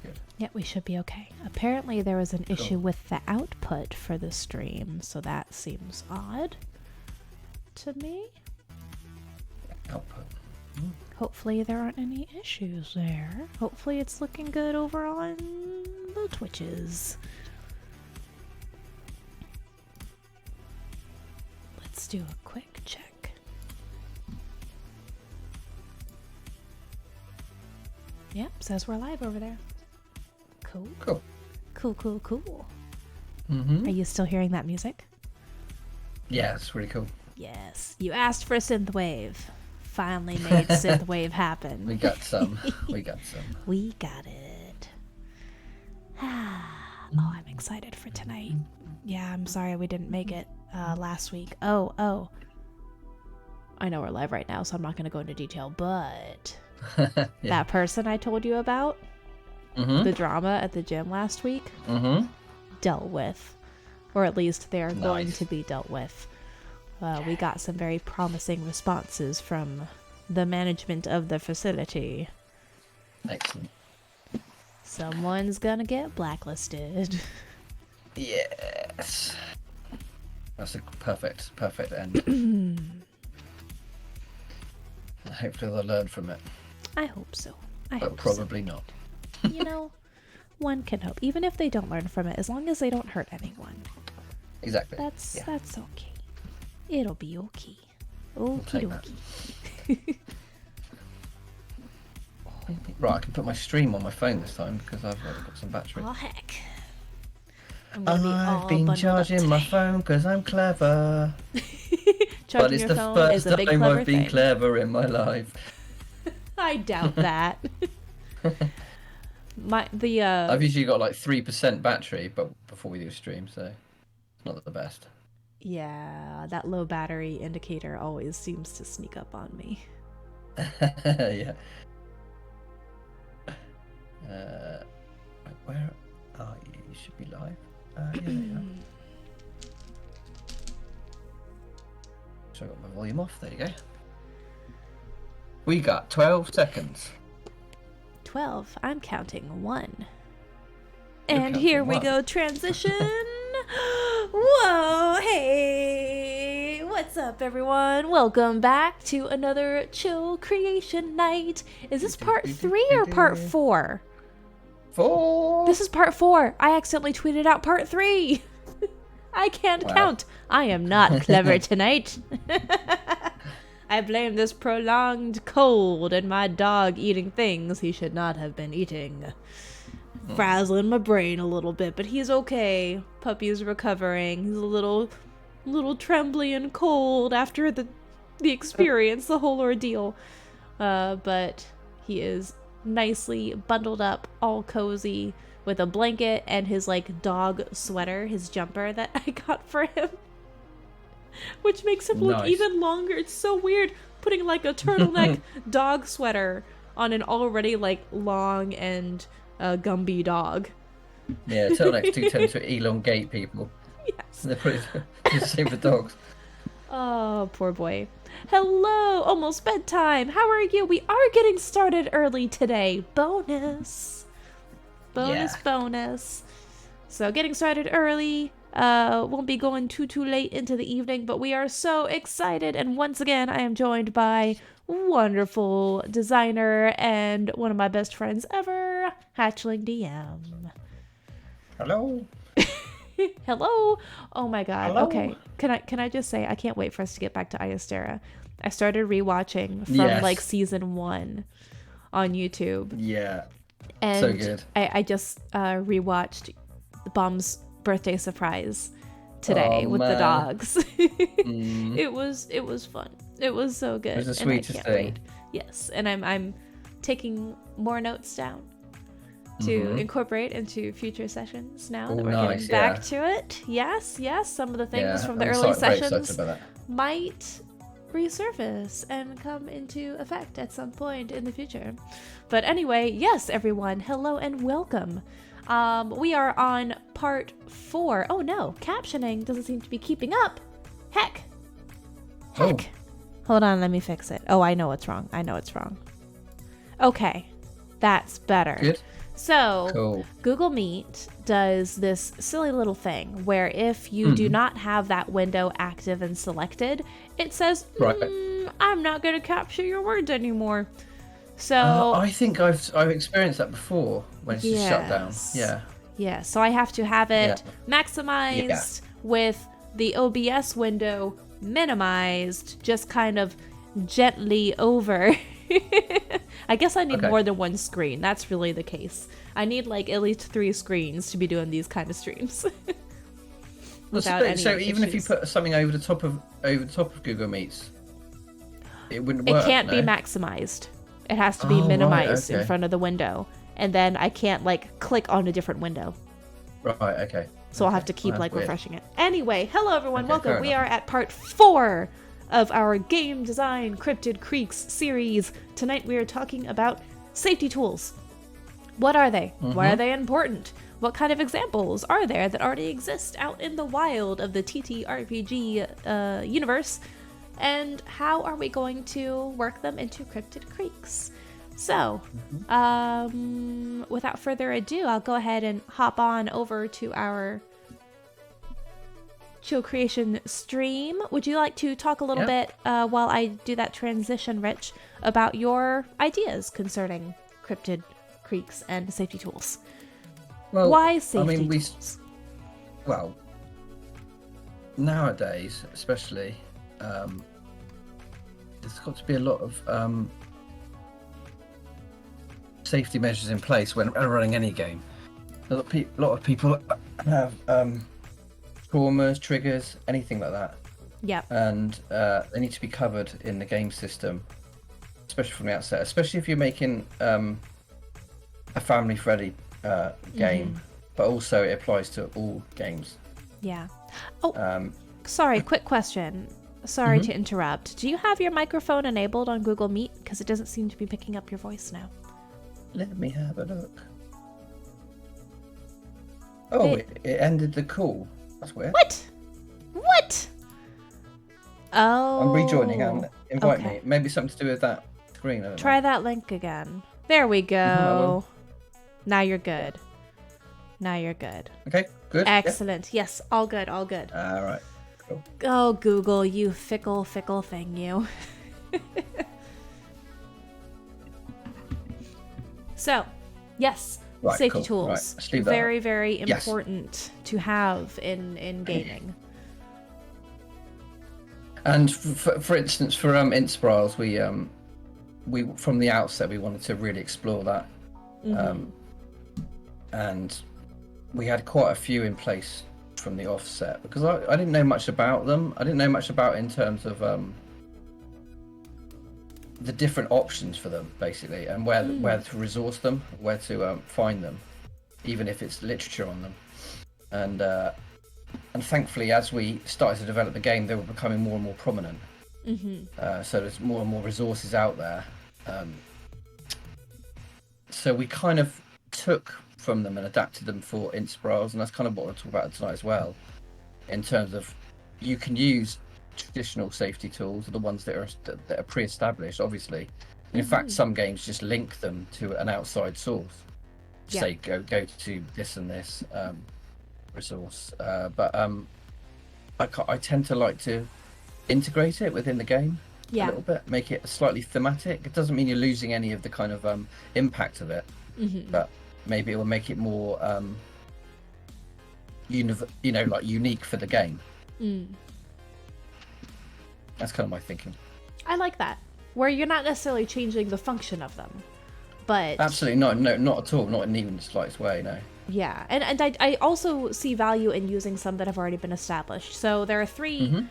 good. Yeah, we should be okay. Apparently there was an issue with the output for the stream, so that seems odd to me. Output. Hopefully there aren't any issues there. Hopefully it's looking good over on the Twitches. Let's do a quick check. Yep, says we're live over there. Cool. Cool. Cool. Mm-hmm. Are you still hearing that music? Yeah, it's really cool. Yes. You asked for synthwave. Finally made synthwave happen. We got some. We got it. Oh, I'm excited for tonight. Yeah, I'm sorry we didn't make it last week. Oh. I know we're live right now, so I'm not going to go into detail, but that person I told you about, the drama at the gym last week, dealt with. Or at least they're going to be dealt with. We got some very promising responses from the management of the facility. Excellent. Someone's gonna get blacklisted. Yes. That's a perfect end. Hopefully they'll learn from it. I hope so. But probably not. You know, one can hope. Even if they don't learn from it, as long as they don't hurt anyone. Exactly. That's okay. It'll be okay. Okie dokie. Right, I can put my stream on my phone this time because I've got some battery. Oh heck. I've been charging my phone because I'm clever. But it's the first time I've been clever in my life. I doubt that. I've usually got like 3% battery, but before we do a stream, so it's not the best. Yeah, that low battery indicator always seems to sneak up on me. Yeah. Where are you? You should be live. Yeah, there you are. So I got my volume off. There you go. We got 12 seconds. 12. I'm counting 1. You're and counting here we 1. go. Transition. Whoa, hey, what's up everyone? Welcome back to another chill creation night. Is this part 3 or part 4? 4. This is part 4. I accidentally tweeted out part 3. I can't count. I am not clever tonight. I blame this prolonged cold and my dog eating things he should not have been eating. Frazzling my brain a little bit, but he's okay. Puppy's recovering. He's a little trembly and cold after the experience, the whole ordeal. But he is nicely bundled up, all cozy, with a blanket and his like dog sweater, his jumper that I got for him. Which makes him look even longer. It's so weird putting like a turtleneck dog sweater on an already like long and Gumby dog. Yeah, turtlenecks do tend to elongate people. Yes. They're pretty the same for dogs. Oh, poor boy. Hello, almost bedtime. How are you? We are getting started early today. Bonus. So getting started early. Won't be going too late into the evening, but we are so excited. And once again, I am joined by wonderful designer and one of my best friends ever, Hatchling DM. Hello. Hello. Oh my god. Hello. Okay. Can I just say I can't wait for us to get back to Iastera. I started rewatching from like season 1 on YouTube. Yeah. And so good. I just rewatched Bomb's birthday surprise today with the dogs. It was fun. It was so good. It was the sweetest thing. Yes, and I'm taking more notes down to incorporate into future sessions now that we're getting back to it. Yes, some of the things from the early sessions might resurface and come into effect at some point in the future. But anyway, yes, everyone, hello and welcome. We are on part 4. Oh no, captioning doesn't seem to be keeping up. Heck. Oh. Hold on, let me fix it. Oh, I know what's wrong. Okay, that's better. Good. So Cool. Google Meet does this silly little thing where if you do not have that window active and selected, it says, I'm not going to capture your words anymore. So I think I've experienced that before when it's just shut down. Yeah. Yeah, so I have to have it maximized with the OBS window minimized, just kind of gently over. I guess I need more than one screen. That's really the case. I need like at least 3 screens to be doing these kind of streams. So even if you put something over the top of Google Meets, it wouldn't work. It can't be maximized. It has to be minimized in front of the window, and then I can't like click on a different window. Right. Okay. So I'll have to keep refreshing it. Anyway, hello everyone. Welcome. We are at part 4 of our game design Cryptid Creeks series. Tonight we are talking about safety tools. What are they? Why are they important? What kind of examples are there that already exist out in the wild of the TTRPG universe? And how are we going to work them into Cryptid Creeks? So, without further ado, I'll go ahead and hop on over to our Chill Creation stream. Would you like to talk a little bit while I do that transition, Rich, about your ideas concerning Cryptid Creeks and safety tools? Well, why safety tools? Well, nowadays, especially, there's got to be a lot of safety measures in place when running any game. A lot of people have traumas, triggers, anything like that. Yeah. And they need to be covered in the game system, especially from the outset. Especially if you're making a family-friendly game, but also it applies to all games. Yeah. Oh, sorry. Quick question. Sorry to interrupt. Do you have your microphone enabled on Google Meet? Because it doesn't seem to be picking up your voice now. Let me have a look. Oh, it ended the call. That's weird. What? Oh. I'm rejoining. Invite me. Maybe something to do with that screen. I don't Try know. that link again. There we go. Now you're good. Okay, good. Excellent. Yeah. Yes, all good. All right. Cool. Oh, Google, you fickle thing, you. So, yes, safety tools. Right. Very, very important to have in gaming. And for instance, for Inspirals, we from the outset we wanted to really explore that, and we had quite a few in place from the offset because I didn't know much about them. I didn't know much about in terms of the different options for them basically, and where to resource them, where to find them, even if it's literature on them. And thankfully, as we started to develop the game, they were becoming more and more prominent. So there's more and more resources out there. So we kind of took from them and adapted them for Inspirals, and that's kind of what we'll talk about tonight as well, in terms of you can use traditional safety tools, the ones that are pre-established, obviously. In fact, some games just link them to an outside source. Say go to this and this resource, but I tend to like to integrate it within the game a little bit, make it slightly thematic. It doesn't mean you're losing any of the kind of impact of it, but maybe it will make it more like unique for the game. That's kind of my thinking. I like that, where you're not necessarily changing the function of them, but absolutely not at all, not in even the slightest way. No. Yeah, and I also see value in using some that have already been established. So there are 3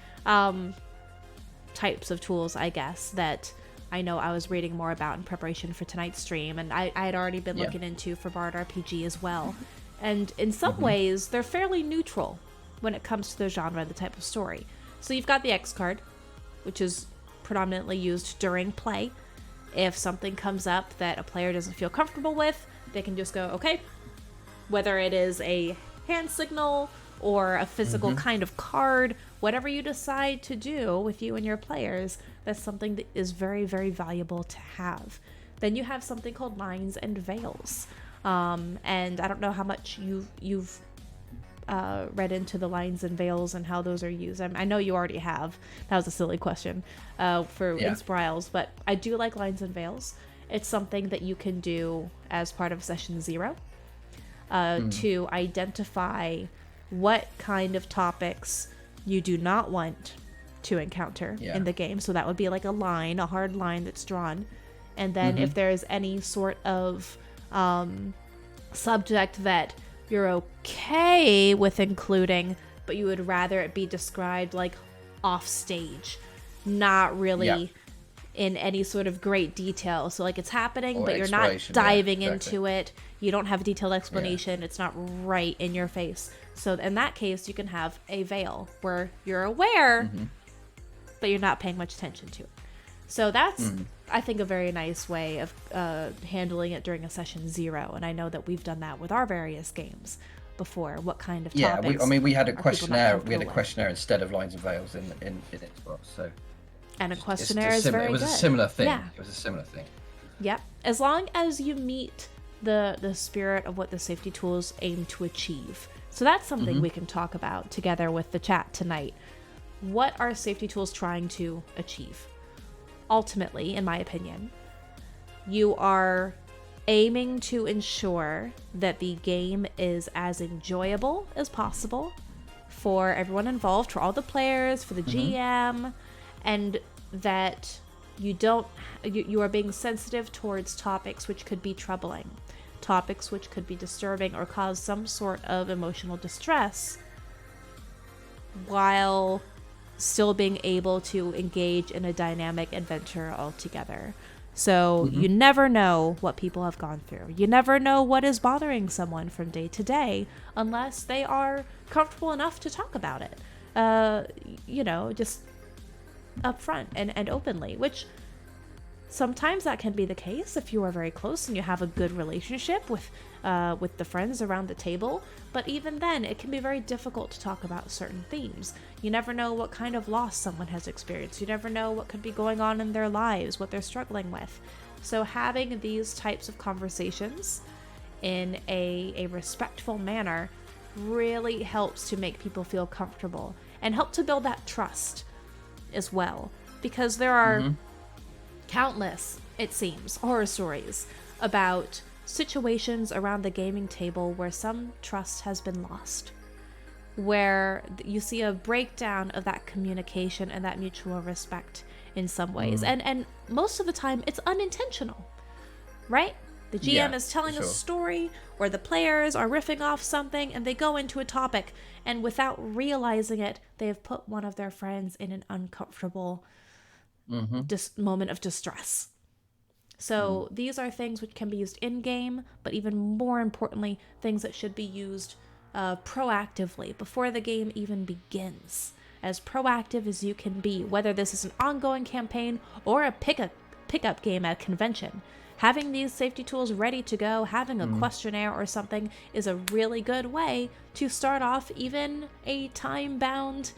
types of tools, I guess, that I know I was reading more about in preparation for tonight's stream, and I had already been looking into for Bard RPG as well. And in some ways, they're fairly neutral when it comes to the genre, the type of story. So you've got the X card, which is predominantly used during play. If something comes up that a player doesn't feel comfortable with, they can just go, okay. Whether it is a hand signal or a physical kind of card, whatever you decide to do with you and your players, that's something that is very, very valuable to have. Then you have something called lines and veils. And I don't know how much you've read into the lines and veils and how those are used. I know you already have. That was a silly question for Inspirals, but I do like lines and veils. It's something that you can do as part of session 0 to identify what kind of topics you do not want to encounter in the game. So that would be like a line, a hard line that's drawn. And then if there's any sort of subject that you're okay with including, but you would rather it be described like off stage, not really in any sort of great detail. So like it's happening, but you're not diving into it. You don't have a detailed explanation. It's not right in your face. So in that case, you can have a veil where you're aware, but you're not paying much attention to it. So that's, I think, a very nice way of handling it during a session 0. And I know that we've done that with our various games before. What kind of topics? We had a questionnaire. We had a questionnaire instead of lines and veils in Xbox. So. And a questionnaire is very good. It was a similar thing. Yeah. It was a similar thing. Yep. As long as you meet the spirit of what the safety tools aim to achieve. So that's something we can talk about together with the chat tonight. What are safety tools trying to achieve? Ultimately, in my opinion, you are aiming to ensure that the game is as enjoyable as possible for everyone involved, for all the players, for the GM, and that you are being sensitive towards topics which could be troubling, topics which could be disturbing or cause some sort of emotional distress, while still being able to engage in a dynamic adventure altogether. So you never know what people have gone through. You never know what is bothering someone from day to day unless they are comfortable enough to talk about it. Just up front and openly, which sometimes that can be the case if you are very close and you have a good relationship with the friends around the table. But even then, it can be very difficult to talk about certain themes. You never know what kind of loss someone has experienced. You never know what could be going on in their lives, what they're struggling with. So having these types of conversations in a respectful manner really helps to make people feel comfortable and help to build that trust as well. Because there are countless, it seems, horror stories about situations around the gaming table where some trust has been lost, where you see a breakdown of that communication and that mutual respect in some ways. And most of the time it's unintentional, right? The GM is telling a story, or the players are riffing off something, and they go into a topic, and without realizing it, they have put one of their friends in an uncomfortable moment of distress. So these are things which can be used in-game, but even more importantly, things that should be used proactively before the game even begins. As proactive as you can be, whether this is an ongoing campaign or a pickup game at a convention. Having these safety tools ready to go, having a questionnaire or something is a really good way to start off even a time-bound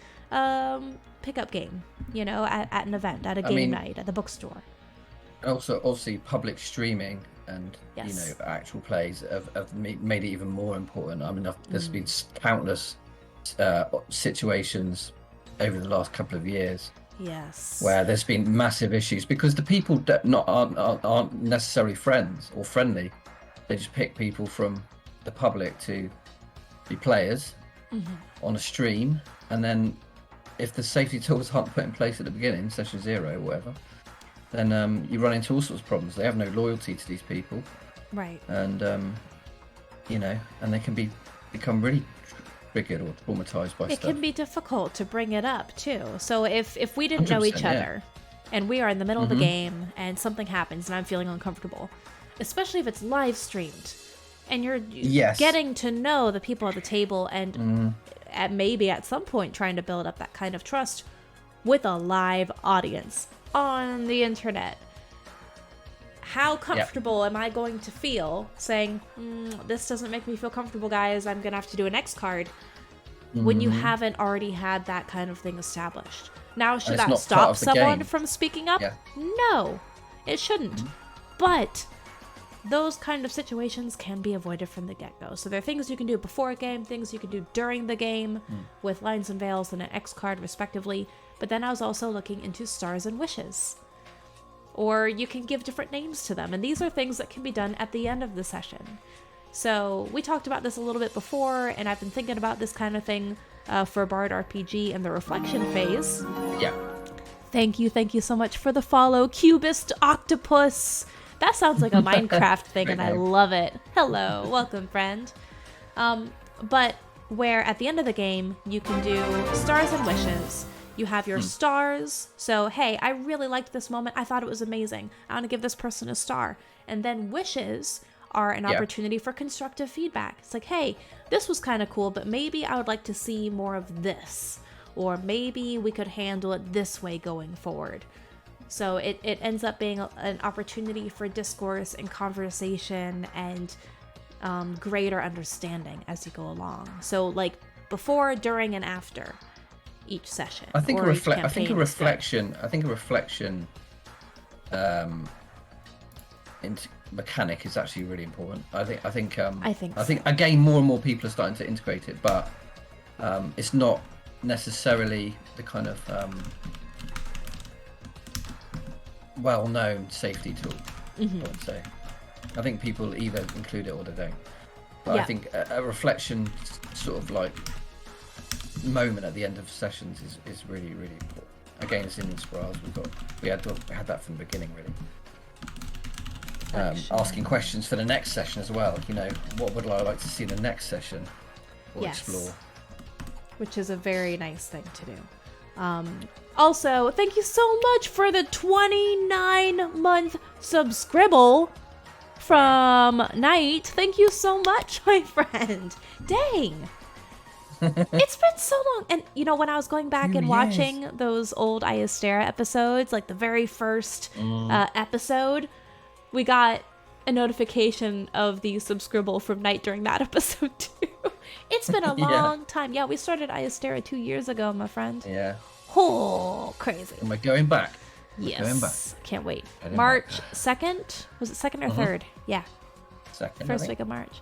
pickup game, at an event, at a game night, at the bookstore. Also, obviously, public streaming and actual plays have made it even more important. I mean, there's been countless situations over the last couple of years. Yes. Where there's been massive issues because the people that aren't necessarily friends or friendly. They just pick people from the public to be players on a stream, and then if the safety tools aren't put in place at the beginning, session 0 or whatever, then you run into all sorts of problems. They have no loyalty to these people, right? And and they can become really triggered or traumatized by stuff. It can be difficult to bring it up too. So if we didn't know each other and we are in the middle of the game and something happens and I'm feeling uncomfortable, especially if it's live streamed and you're getting to know the people at the table and maybe at some point trying to build up that kind of trust with a live audience on the internet. How comfortable am I going to feel saying, this doesn't make me feel comfortable, guys, I'm going to have to do an X card, when you haven't already had that kind of thing established? Now, should that stop someone from speaking up? No, it shouldn't. But those kind of situations can be avoided from the get-go. So there are things you can do before a game, things you can do during the game with lines and veils and an X card respectively. But then I was also looking into stars and wishes. Or you can give different names to them. And these are things that can be done at the end of the session. So we talked about this a little bit before, and I've been thinking about this kind of thing for Bard RPG and the reflection phase. Yeah. Thank you so much for the follow, Cubist Octopus. That sounds like a Minecraft thing, and I love it. Hello, welcome, friend. But where at the end of the game, you can do stars and wishes. You have your stars. So, hey, I really liked this moment. I thought it was amazing. I want to give this person a star. And then wishes are an opportunity for constructive feedback. It's like, hey, this was kind of cool, but maybe I would like to see more of this. Or maybe we could handle it this way going forward. So it ends up being an opportunity for discourse and conversation and greater understanding as you go along. So like before, during, and after each session. I think a reflection mechanic is actually really important. I think again more and more people are starting to integrate it, but it's not necessarily the kind of well-known safety tool. I would say. I think people either include it or they don't. But I think a reflection sort of like moment at the end of sessions is really, really important. Again, it's in Inspirals. We had that from the beginning, really. Asking questions for the next session as well. You know, what would I like to see in the next session or explore? Which is a very nice thing to do. Also, thank you so much for the 29-month subscribble from Knight. Thank you so much, my friend. Dang. It's been so long. And, you know, when I was going back and watching those old Iastera episodes, like the very first episode, we got a notification of the subscribble from Knight during that episode, too. It's been a long time. Yeah, we started Iastera 2 years ago, my friend. Yeah. Oh, crazy. And we're going back. Yes. Going back. Can't wait. March 2nd? Was it 2nd or 3rd? Yeah. 2nd. First week of March.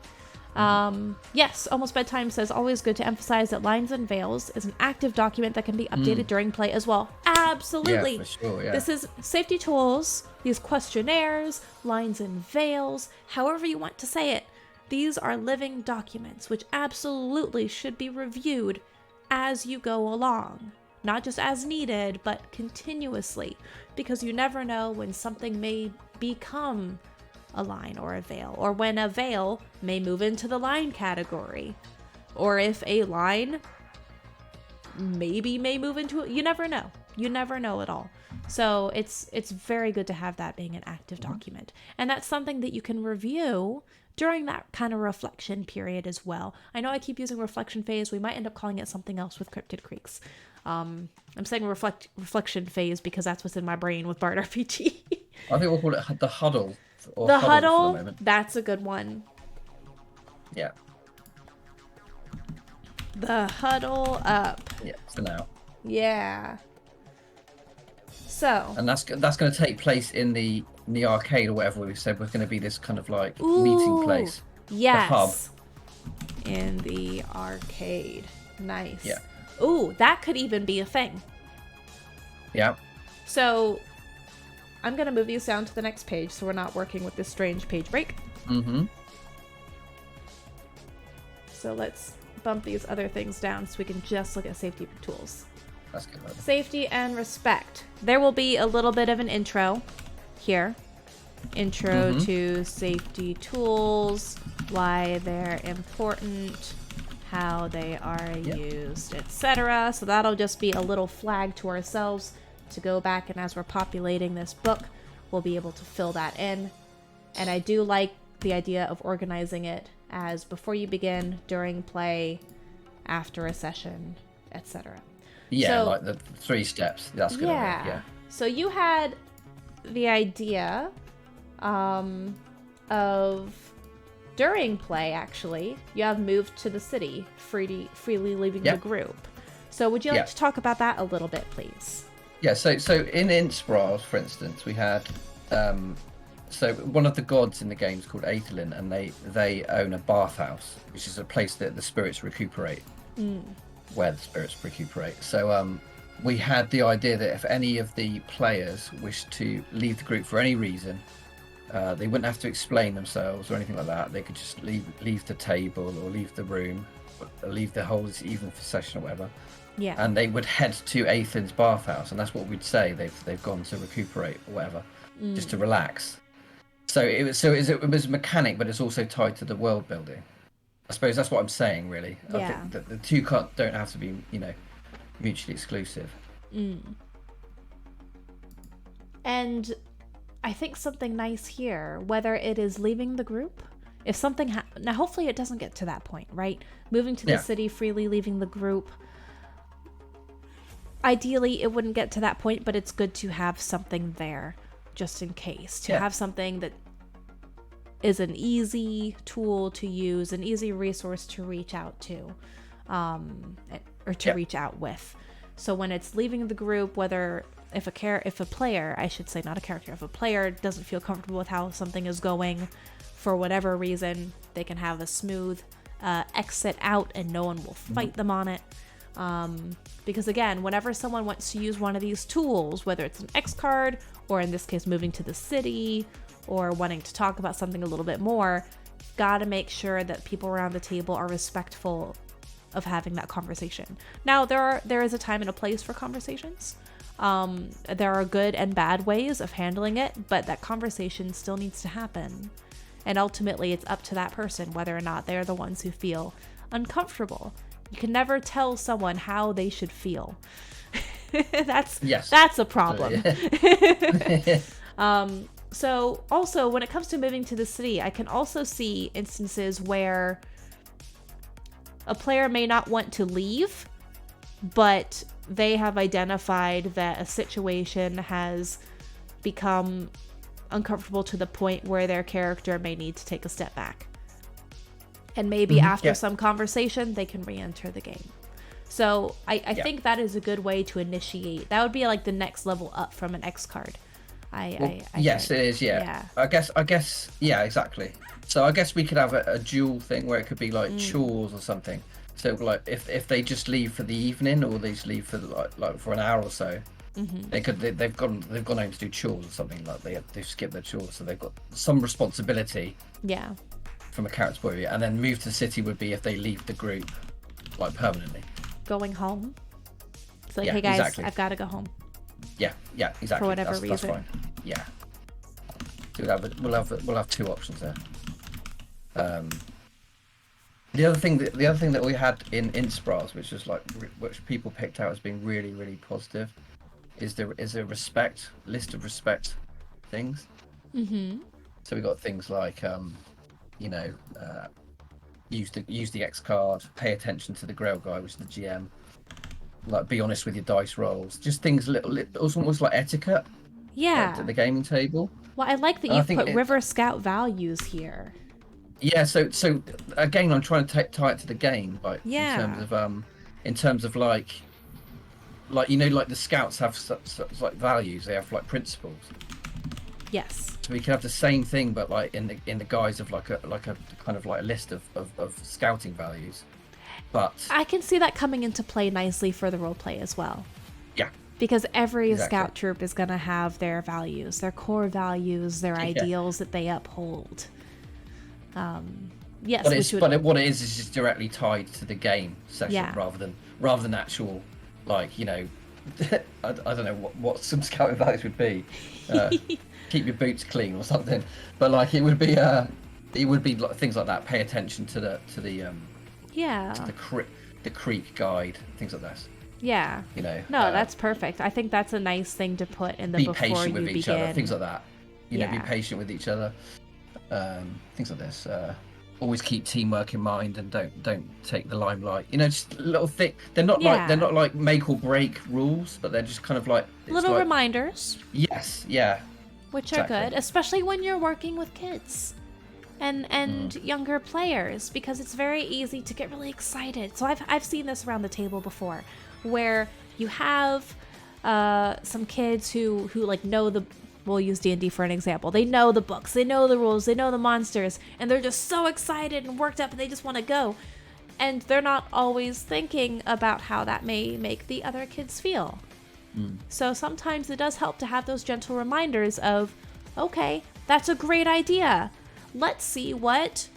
Yes, Almost Bedtime says, always good to emphasize that Lines and Veils is an active document that can be updated during play as well. Absolutely. Yeah, for sure, yeah. This is Safety Tools, these questionnaires, Lines and Veils, however you want to say it. These are living documents, which absolutely should be reviewed as you go along. Not just as needed, but continuously, because you never know when something may become a line or a veil, or when a veil may move into the line category, or if a line maybe may move into it. You never know. You never know at all. So it's very good to have that being an active document, and that's something that you can review during that kind of reflection period as well. I know I keep using reflection phase. We might end up calling it something else with Cryptid Creeks. I'm saying reflection phase because that's what's in my brain with Bard RPG. I think we'll call it the huddle. The huddle, that's a good one. Yeah. The huddle up. Yeah, for now. Yeah. So. And that's going to take place in the arcade or whatever we said was going to be this kind of like meeting place. Yes. The hub. In the arcade. Nice. Yeah. Ooh, that could even be a thing. Yeah. So, I'm going to move these down to the next page so we're not working with this strange page break. So let's bump these other things down so we can just look at safety tools. That's good. Safety and respect. There will be a little bit of an intro here. Intro to safety tools, why they're important, how they are used, etc. So that'll just be a little flag to ourselves to go back, and as we're populating this book, we'll be able to fill that in. And I do like the idea of organizing it as before you begin, during play, after a session, etc. Yeah, so, like the 3 steps. That's good. Yeah. So you had the idea of during play, actually, you have moved to the city, freely leaving the group. So would you like to talk about that a little bit, please? Yeah, so in Inspirals, for instance, we had So one of the gods in the game is called Aethelin, and they own a bathhouse, which is a place that the spirits recuperate, where the spirits recuperate. So we had the idea that if any of the players wished to leave the group for any reason, they wouldn't have to explain themselves or anything like that. They could just leave the table or leave the room, or leave the whole evening for session or whatever. Yeah. And they would head to Aethel's bathhouse, and that's what we'd say. They've gone to recuperate or whatever, just to relax. So it was a mechanic, but it's also tied to the world building. I suppose that's what I'm saying, really. Yeah. I think that the two don't have to be, mutually exclusive. And I think something nice here, whether it is leaving the group, if something now hopefully it doesn't get to that point, right? Moving to the city freely, leaving the group. Ideally, it wouldn't get to that point, but it's good to have something there just in case. To have something that is an easy tool to use, an easy resource to reach out to, or to reach out with. So when it's leaving the group, whether if a player, I should say, not a character, if a player doesn't feel comfortable with how something is going for whatever reason, they can have a smooth exit out and no one will fight them on it. Because again, whenever someone wants to use one of these tools, whether it's an X card, or in this case, moving to the city, or wanting to talk about something a little bit more, gotta make sure that people around the table are respectful of having that conversation. Now, there is a time and a place for conversations. There are good and bad ways of handling it, but that conversation still needs to happen. And ultimately, it's up to that person whether or not they're the ones who feel uncomfortable. You can never tell someone how they should feel. That's a problem. So also, when it comes to moving to the city, I can also see instances where a player may not want to leave, but they have identified that a situation has become uncomfortable to the point where their character may need to take a step back. And maybe after some conversation, they can re-enter the game. So I think that is a good way to initiate. That would be like the next level up from an X card. Yes, it is. Yeah. I guess. Yeah, exactly. So I guess we could have a dual thing where it could be like chores or something. So like if they just leave for the evening, or they just leave for like for an hour or so, they've gone home to do chores or something. Like they've skipped their chores, so they've got some responsibility. Yeah. From a character's point of view, and then move to the city would be if they leave the group, like permanently. Going home. It's like, hey guys, exactly. I've got to go home. Yeah, exactly. For whatever reason. That's fine. Yeah. We'll have two options there. The other thing that we had in Inspirals, which was which people picked out as being really, really positive, is a list of respect things. So we got things like use the X card, pay attention to the Grail guy, which is the GM. Like, be honest with your dice rolls. Just things almost like etiquette. Yeah. At the gaming table. Well, I like that you put River Scout values here. Yeah. So again, I'm trying to tie it to the game, in terms of like the Scouts have such like values. They have like principles. Yes. So we could have the same thing, but like in the guise of like a kind of like a list of scouting values. But I can see that coming into play nicely for the roleplay as well. Yeah. Because every scout troop is going to have their values, their core values, their ideals that they uphold. Yes. But what it is just directly tied to the game session rather than actual, like, I don't know what some scouting values would be. Keep your boots clean or something. But like it would be like things like that. Pay attention to the creek guide, things like that. Yeah. No, that's perfect. I think that's a nice thing to put in the be before patient you with begin. each other, things like that. Be patient with each other. Things like this. Always keep teamwork in mind and don't take the limelight. Just little thing. They're not like make or break rules, but they're just kind of like little reminders. Yes, yeah. Which are good, especially when you're working with kids and younger players, because it's very easy to get really excited. So I've seen this around the table before, where you have some kids who like know we'll use D&D for an example. They know the books, they know the rules, they know the monsters, and they're just so excited and worked up and they just want to go. And they're not always thinking about how that may make the other kids feel. So sometimes it does help to have those gentle reminders of, okay, that's a great idea. Let's see what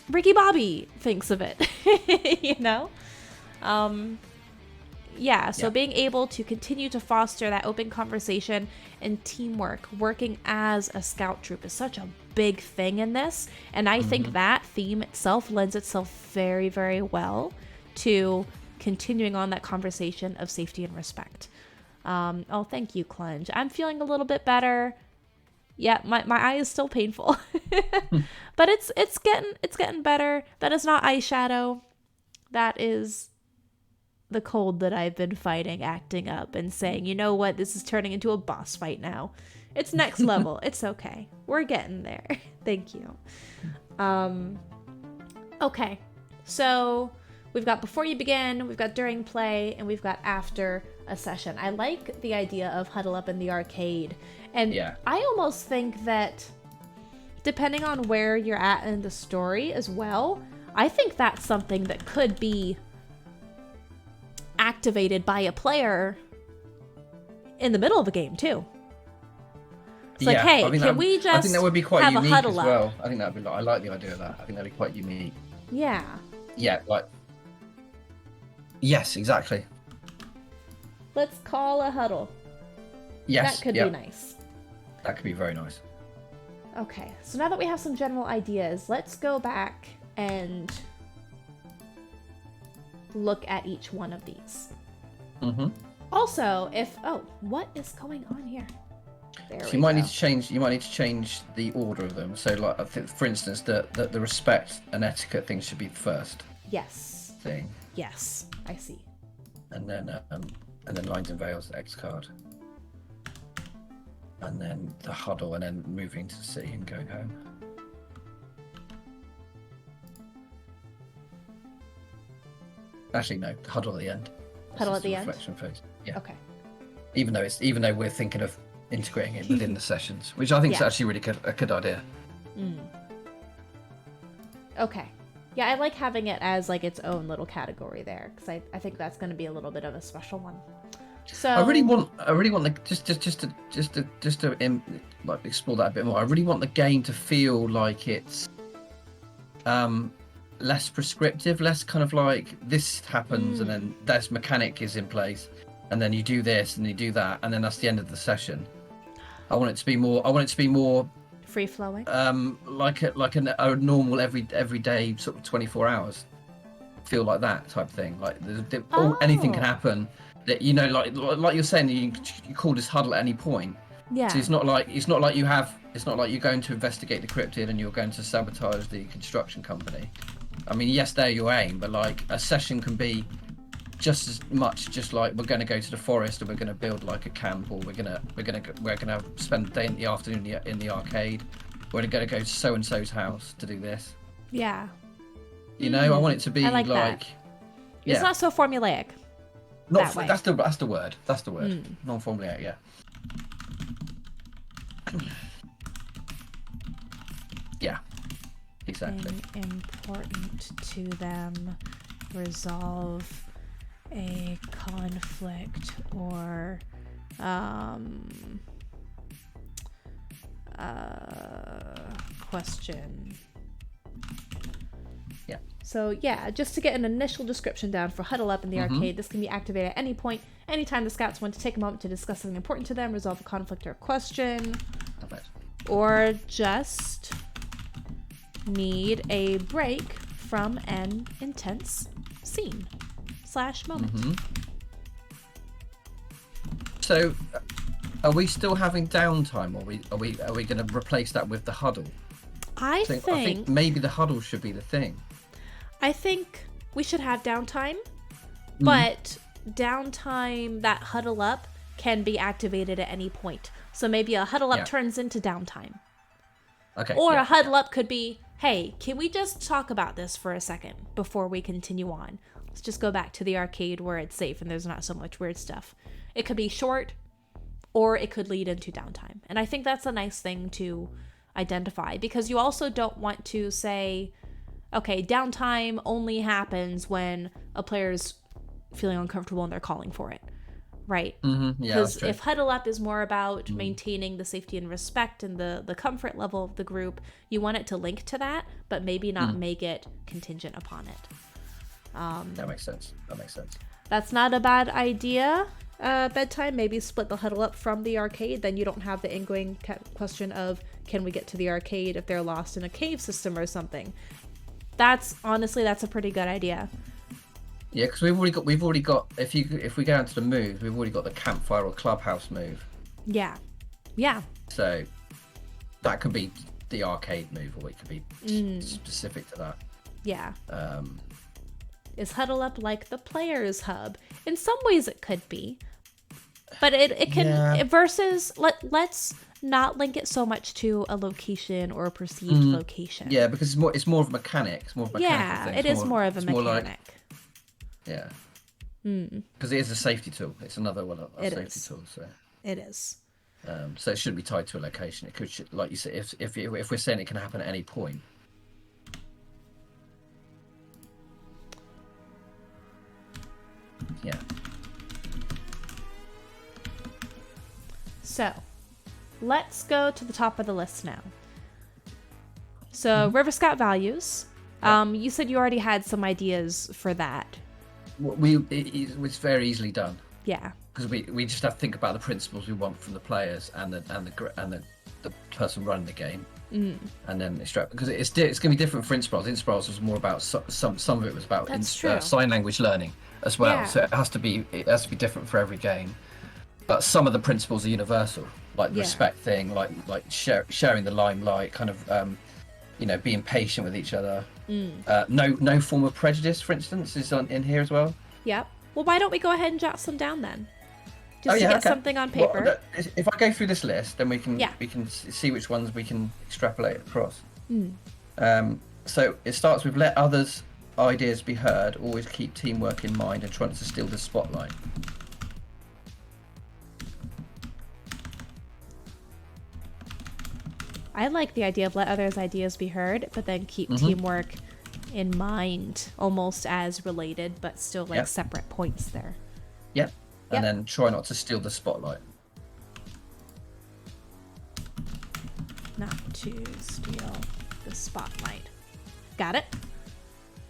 Ricky Bobby thinks of it, you know? So being able to continue to foster that open conversation and teamwork, working as a scout troop is such a big thing in this. And I think that theme itself lends itself very, very well to continuing on that conversation of safety and respect. Thank you, Clunge. I'm feeling a little bit better. Yeah, my eye is still painful, but it's getting better. That is not eyeshadow. That is the cold that I've been fighting, acting up and saying, you know what, this is turning into a boss fight now. It's next level. It's okay. We're getting there. Thank you. Okay, so we've got before you begin, we've got during play, and we've got after a session. I like the idea of huddle up in the arcade. And I almost think that depending on where you're at in the story as well, I think that's something that could be activated by a player in the middle of a game too. It's like, hey, can we just I think that would be quite have unique a huddle as well. up? I think that would be. I like the idea of that. I think that'd be quite unique. Yeah. Yeah, like. Yes, exactly. Let's call a huddle. Yes, that could be nice. That could be very nice. Okay, so now that we have some general ideas, let's go back and look at each one of these. Also, what is going on here? So you might need to change the order of them. So, like, I think, for instance, the respect and etiquette thing should be the first. Yes. Thing. Yes, I see. And then lines and veils, the X card. And then the huddle, and then moving to sea and going home. Actually, no, the huddle at the end. Huddle at the end. Reflection phase. Yeah. Okay. Even though we're thinking of integrating it within the sessions, which I think is actually really a good idea. Okay. Yeah, I like having it as like its own little category there, because I think that's going to be a little bit of a special one. So I really want just to like explore that a bit more. I really want the game to feel like it's less prescriptive, less kind of like this happens and then this mechanic is in place, and then you do this and you do that, and then that's the end of the session. I want it to be more free flowing. Like a normal everyday sort of 24 hours. Feel like that type of thing. Like anything can happen. That, you know, like you're saying, you call this huddle at any point. Yeah. So it's not like you're going to investigate the cryptid and you're going to sabotage the construction company. I mean, yes, they're your aim, but like a session can be just as much just like we're going to go to the forest and we're going to build like a camp, or we're gonna spend the day in the afternoon in the arcade. We're going to go to so and so's house to do this. Yeah. You know, I want it to be like that. It's not so formulaic. That's the word. That's the word. Non-formulaic, yeah. Yeah. Exactly. Important to them, resolve a conflict or question. Yeah. So yeah, just to get an initial description down for Huddle Up in the arcade, this can be activated at any point, anytime the scouts want to take a moment to discuss something important to them, resolve a conflict or a question, or just need a break from an intense scene / moment. So, are we still having downtime, or are we going to replace that with the huddle? I think maybe the huddle should be the thing. I think we should have downtime, but downtime that Huddle Up can be activated at any point. So maybe a Huddle Up turns into downtime. Okay. Or a Huddle Up could be, hey, can we just talk about this for a second before we continue on? Let's just go back to the arcade where it's safe and there's not so much weird stuff. It could be short, or it could lead into downtime. And I think that's a nice thing to identify, because you also don't want to say, okay, downtime only happens when a player's feeling uncomfortable and they're calling for it, right? Mm-hmm. Yeah, because if huddle up is more about maintaining the safety and respect and the comfort level of the group, you want it to link to that, but maybe not make it contingent upon it. That makes sense. That's not a bad idea. Bedtime, maybe split the huddle up from the arcade, then you don't have the ingoing question of, can we get to the arcade if they're lost in a cave system or something. That's a pretty good idea. Yeah, because we've already got if we go into the moves, we've already got the campfire or clubhouse move. Yeah. So that could be the arcade move, or it could be specific to that. Yeah. Is huddle up like the player's hub? In some ways it could be, but it can versus let's not link it so much to a location or a perceived location. Yeah, because it's more of a mechanic. It's more of a mechanical thing. It is more of a mechanic. Yeah. Because it is a safety tool. It's another one of safety tools. So it is. So it shouldn't be tied to a location. It could, like you said, if we're saying it can happen at any point. Yeah. So, let's go to the top of the list now. So, River Scout values. You said you already had some ideas for that. It was very easily done. Yeah. Because we just have to think about the principles we want from the players and the person running the game, and then extract, because it's going to be different for Inspirals. Inspirals was more about some of it was about sign language learning as well. Yeah. So it has to be different for every game. But some of the principles are universal, like the respect thing, like sharing the limelight, kind of being patient with each other. No form of prejudice, for instance, is in here as well. Yep. Well, why don't we go ahead and jot some down then? Just to get something on paper. Well, if I go through this list, then we can see which ones we can extrapolate across. So it starts with let others' ideas be heard, always keep teamwork in mind, and try not to steal the spotlight. I like the idea of let others' ideas be heard, but then keep teamwork in mind, almost as related, but still separate points there. Yep. And then try not to steal the spotlight. Not to steal the spotlight. Got it?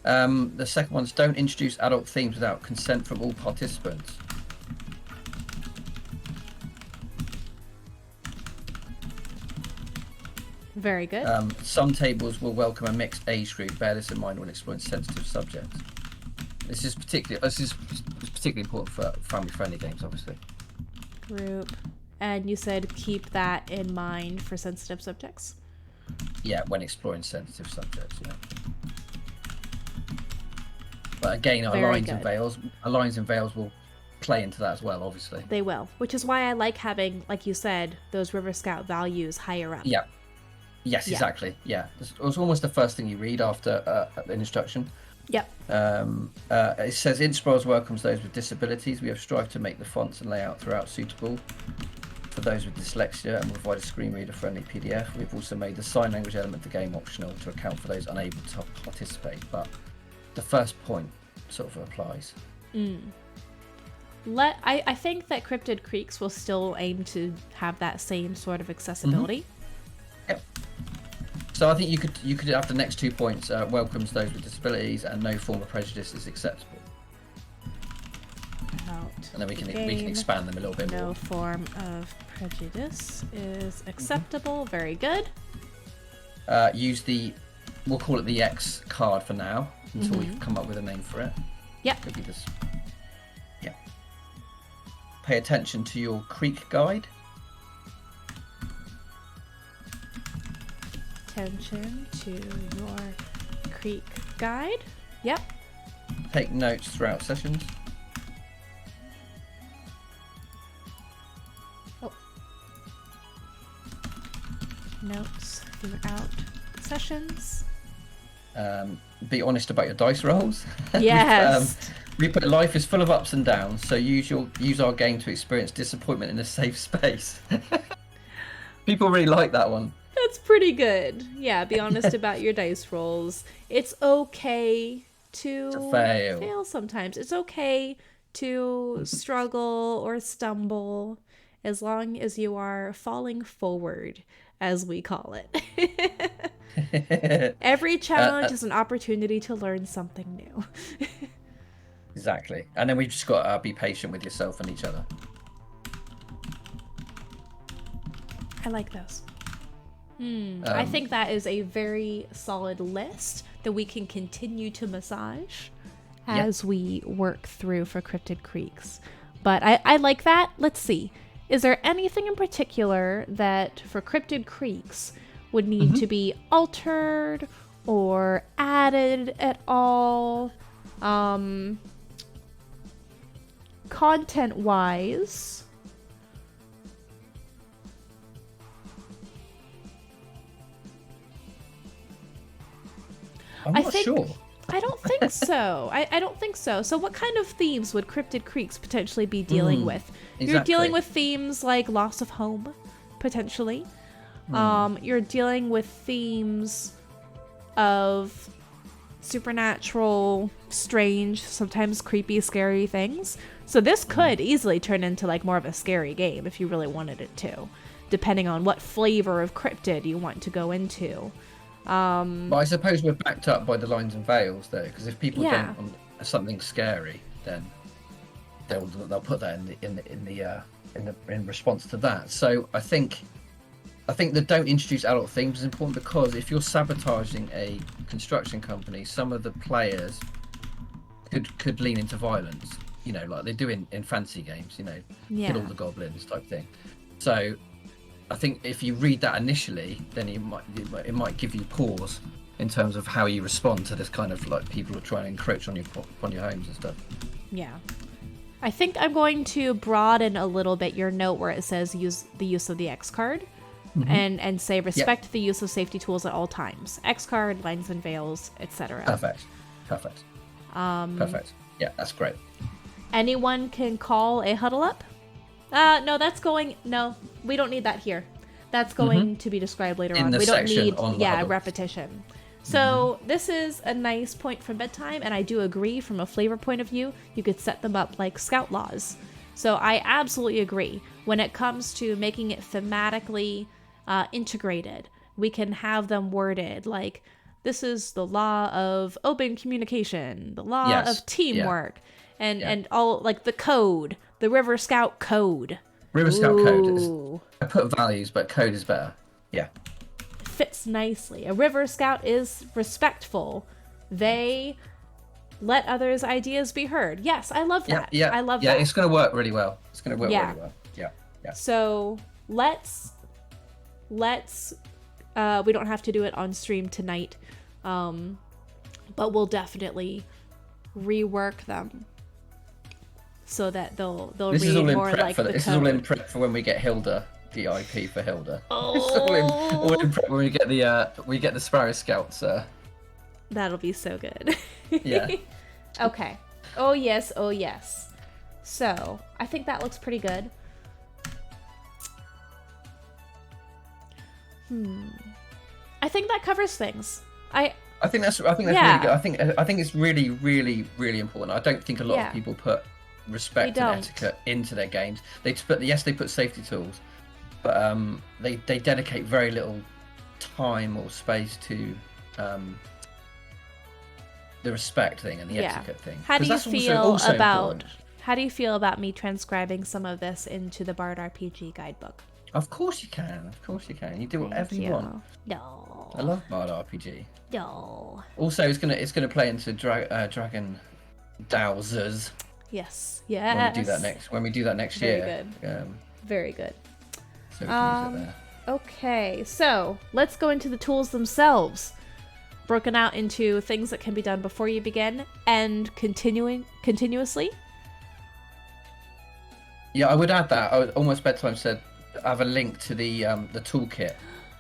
The second one's don't introduce adult themes without consent from all participants. Very good. Some tables will welcome a mixed age group. Bear this in mind when exploring sensitive subjects. This is particularly important for family-friendly games, obviously. Group. And you said keep that in mind for sensitive subjects? Yeah, when exploring sensitive subjects, yeah. But again, our lines and veils will play into that as well, obviously. They will, which is why I like having, like you said, those River Scout values higher up. Yeah. Yes, exactly. Yeah, it was almost the first thing you read after an introduction. Yep. It says Inspirals welcomes those with disabilities. We have strived to make the fonts and layout throughout suitable for those with dyslexia and provide a screen reader friendly PDF. We've also made the sign language element of the game optional to account for those unable to participate. But the first point sort of applies. I think that Cryptid Creeks will still aim to have that same sort of accessibility. Yep. So I think you could have the next 2 points, welcomes those with disabilities and no form of prejudice is acceptable. And then we can expand them a little bit more. No form of prejudice is acceptable. Very good. We'll call it the X card for now until we've come up with a name for it. Yep. Could be this. Yeah. Pay attention to your creek guide. Attention to your creek guide. Yep. Take notes throughout sessions. Notes throughout sessions. be honest about your dice rolls. Yes. We put life is full of ups and downs, so use our game to experience disappointment in a safe space. People really like that one. That's pretty good. Yeah, be honest about your dice rolls. It's okay to fail sometimes. It's okay to struggle or stumble as long as you are falling forward, as we call it. Every challenge is an opportunity to learn something new. Exactly. And then we've just got to be patient with yourself and each other. I like those. I think that is a very solid list that we can continue to massage as we work through for Cryptid Creeks. But I like that. Let's see. Is there anything in particular that for Cryptid Creeks would need to be altered or added at all? Content-wise, I'm not sure. I don't think so. I don't think so. So what kind of themes would Cryptid Creeks potentially be dealing with? Exactly. You're dealing with themes like loss of home, potentially. You're dealing with themes of supernatural, strange, sometimes creepy, scary things. So this could easily turn into like more of a scary game if you really wanted it to, depending on what flavor of cryptid you want to go into. But I suppose we're backed up by the lines and veils though, because if people don't want something scary, then they'll put that in response to that. So I think that don't introduce adult themes is important, because if you're sabotaging a construction company, some of the players could lean into violence, like they do in fantasy games, kill all the goblins type thing. So I think if you read that initially, then it might give you pause in terms of how you respond to this kind of like people are trying to encroach on your homes and stuff. Yeah. I think I'm going to broaden a little bit your note where it says use the use of the X card. And say respect the use of safety tools at all times. X card, lines and veils, etc. Perfect. Perfect. Yeah, that's great. Anyone can call a huddle up? No, we don't need that here. That's going to be described later on. We don't need repetition. So this is a nice point for bedtime, and I do agree from a flavor point of view, you could set them up like scout laws. So I absolutely agree. When it comes to making it thematically integrated, we can have them worded like, this is the law of open communication, the law of teamwork, and all like the code, the River Scout code. River Scout code is, I put values, but code is better. Yeah. Fits nicely. A River Scout is respectful. They let others' ideas be heard. Yes, I love that. I love that. Yeah, it's going to work really well. Really well. Yeah. So let's we don't have to do it on stream tonight, but we'll definitely rework them so that they'll read more like the code. This is all in prep for when we get Hilda, the IP for Hilda. Oh. It's all in prep when we get the Sparrow Scouts. That'll be so good. Yeah. Okay. Oh yes. So I think that looks pretty good. I think that covers things. I think that's really good. I think it's really, really, really important. I don't think a lot of people put respect and etiquette into their games. They put safety tools, but they dedicate very little time or space to the respect thing and the etiquette thing. How do you feel about me transcribing some of this into the Bard RPG guidebook? Of course you can. You do whatever you want. No. I love Bard RPG. No. Also, it's gonna play into Dragon Dowsers. Yes. When we do that next year. Very good. So we can use it there. Okay, so let's go into the tools themselves. Broken out into things that can be done before you begin and continuously. Yeah, I would add that. Almost Bedtime said I have a link to the toolkit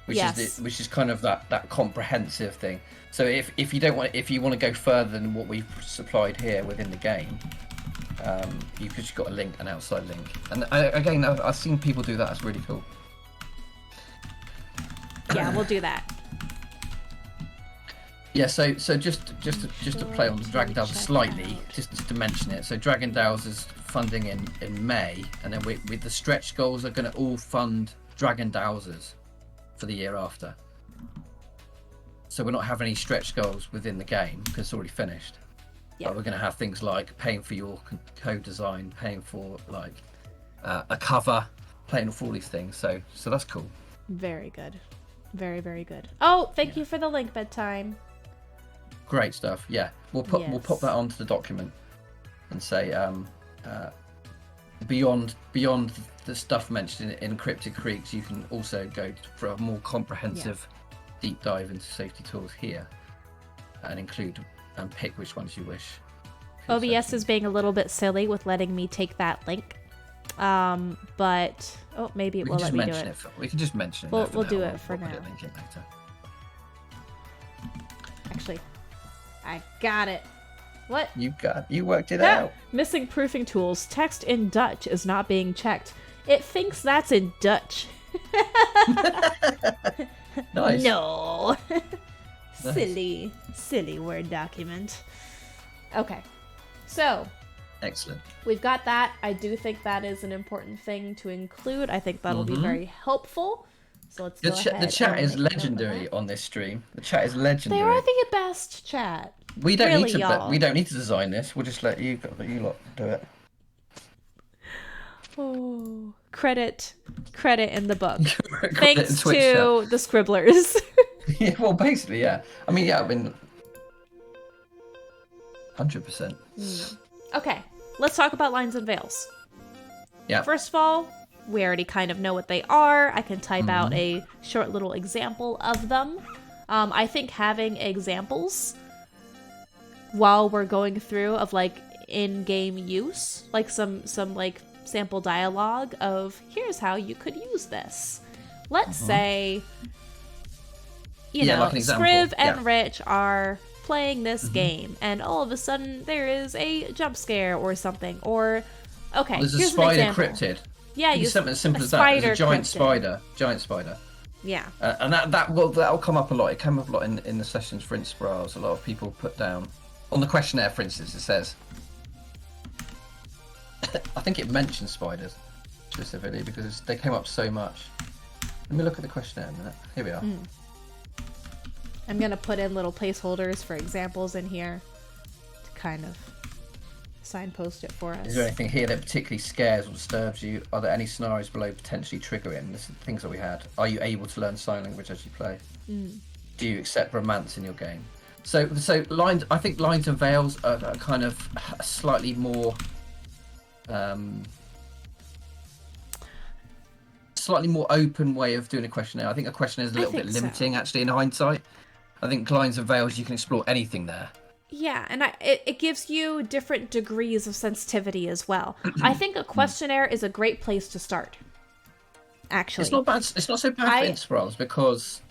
which Yes. which is kind of that comprehensive thing. So if you want to go further than what we've supplied here within the game, you've just got a link, an outside link. And again, I've seen people do that. That's really cool. Yeah, we'll do that. Yeah, so just to play on the Dragon Dowsers slightly, just to mention it. So Dragon Dowsers funding in May, and then with the stretch goals are going to all fund Dragon Dowsers for the year after. So we're not having any stretch goals within the game because it's already finished. Yeah. But we're going to have things like paying for your code design, paying for like a cover, paying for all these things. So that's cool. Very good. Very, very good. Oh, thank you for the link, Bedtime. Great stuff. Yeah, we'll pop that onto the document and say beyond the stuff mentioned in Cryptid Creeks, you can also go for a more comprehensive deep dive into safety tools here and include and pick which ones you wish. OBS is being a little bit silly with letting me take that link. But maybe it will let me do it. We can just mention it. We'll do it for now. Link it later. Actually, I got it. What? You worked it out. Missing proofing tools. Text in Dutch is not being checked. It thinks that's in Dutch. Nice. No. Nice. Silly Word document. Okay. So, excellent. We've got that. I do think that is an important thing to include. I think that'll be very helpful. So let's go ahead. The chat is legendary on this stream. The chat is legendary. They are the best chat. We don't really, need to. y'all. We don't need to design this. We'll just let you lot do it. Oh, credit in the book. Thanks to the scribblers. Yeah, well, basically, yeah. I mean, 100%. Okay, let's talk about lines and veils. Yeah. First of all, we already kind of know what they are. I can type out a short little example of them. I think having examples while we're going through of like in-game use, like some like sample dialogue of here's how you could use this. Let's say, you know, like an example. Scriv and Rich are playing this game, and all of a sudden there is a jump scare or something, or okay, there's a here's spider an example. cryptid. Yeah, you something as simple as that. There's a giant spider. Yeah, and that'll come up a lot. It came up a lot in the sessions for Inspirals. A lot of people put down on the questionnaire, for instance. It says, I think it mentions spiders specifically because they came up so much. Let me look at the questionnaire a minute. Here we are. I'm gonna put in little placeholders for examples in here to kind of signpost it for us. Is there anything here that particularly scares or disturbs you? Are there any scenarios below potentially triggering? This is the things that we had. Are you able to learn sign language as you play? Do you accept romance in your game? So lines. I think lines and veils are kind of a slightly more, open way of doing a questionnaire. I think a questionnaire is a little bit limiting, actually, in hindsight. I think lines and veils, you can explore anything there. Yeah, and it gives you different degrees of sensitivity as well. I think a questionnaire is a great place to start. Actually, it's not bad. It's not so bad for Inspirals because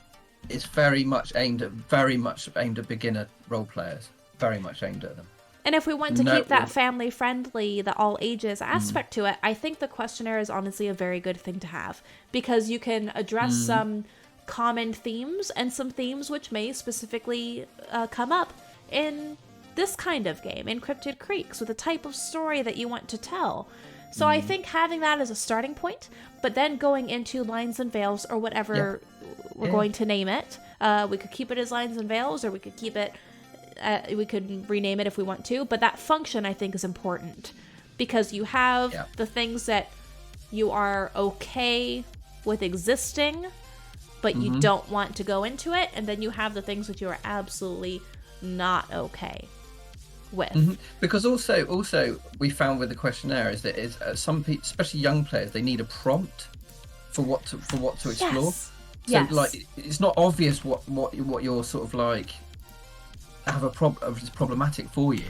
it's very much aimed at beginner role players. Very much aimed at them. And if we want to keep that family friendly, the all ages aspect to it, I think the questionnaire is honestly a very good thing to have because you can address some common themes and some themes which may specifically come up in this kind of game, in Cryptid Creeks, with the type of story that you want to tell. So I think having that as a starting point, but then going into Lines and Veils or whatever we're going to name it. We could keep it as Lines and Veils, or we could keep it, we could rename it if we want to, but that function I think is important because you have the things that you are okay with existing, but you don't want to go into it, and then you have the things that you are absolutely not okay with. Because also we found with the questionnaire is that some people, especially young players, they need a prompt for what to explore. So like it's not obvious what you're sort of like have is problematic for you.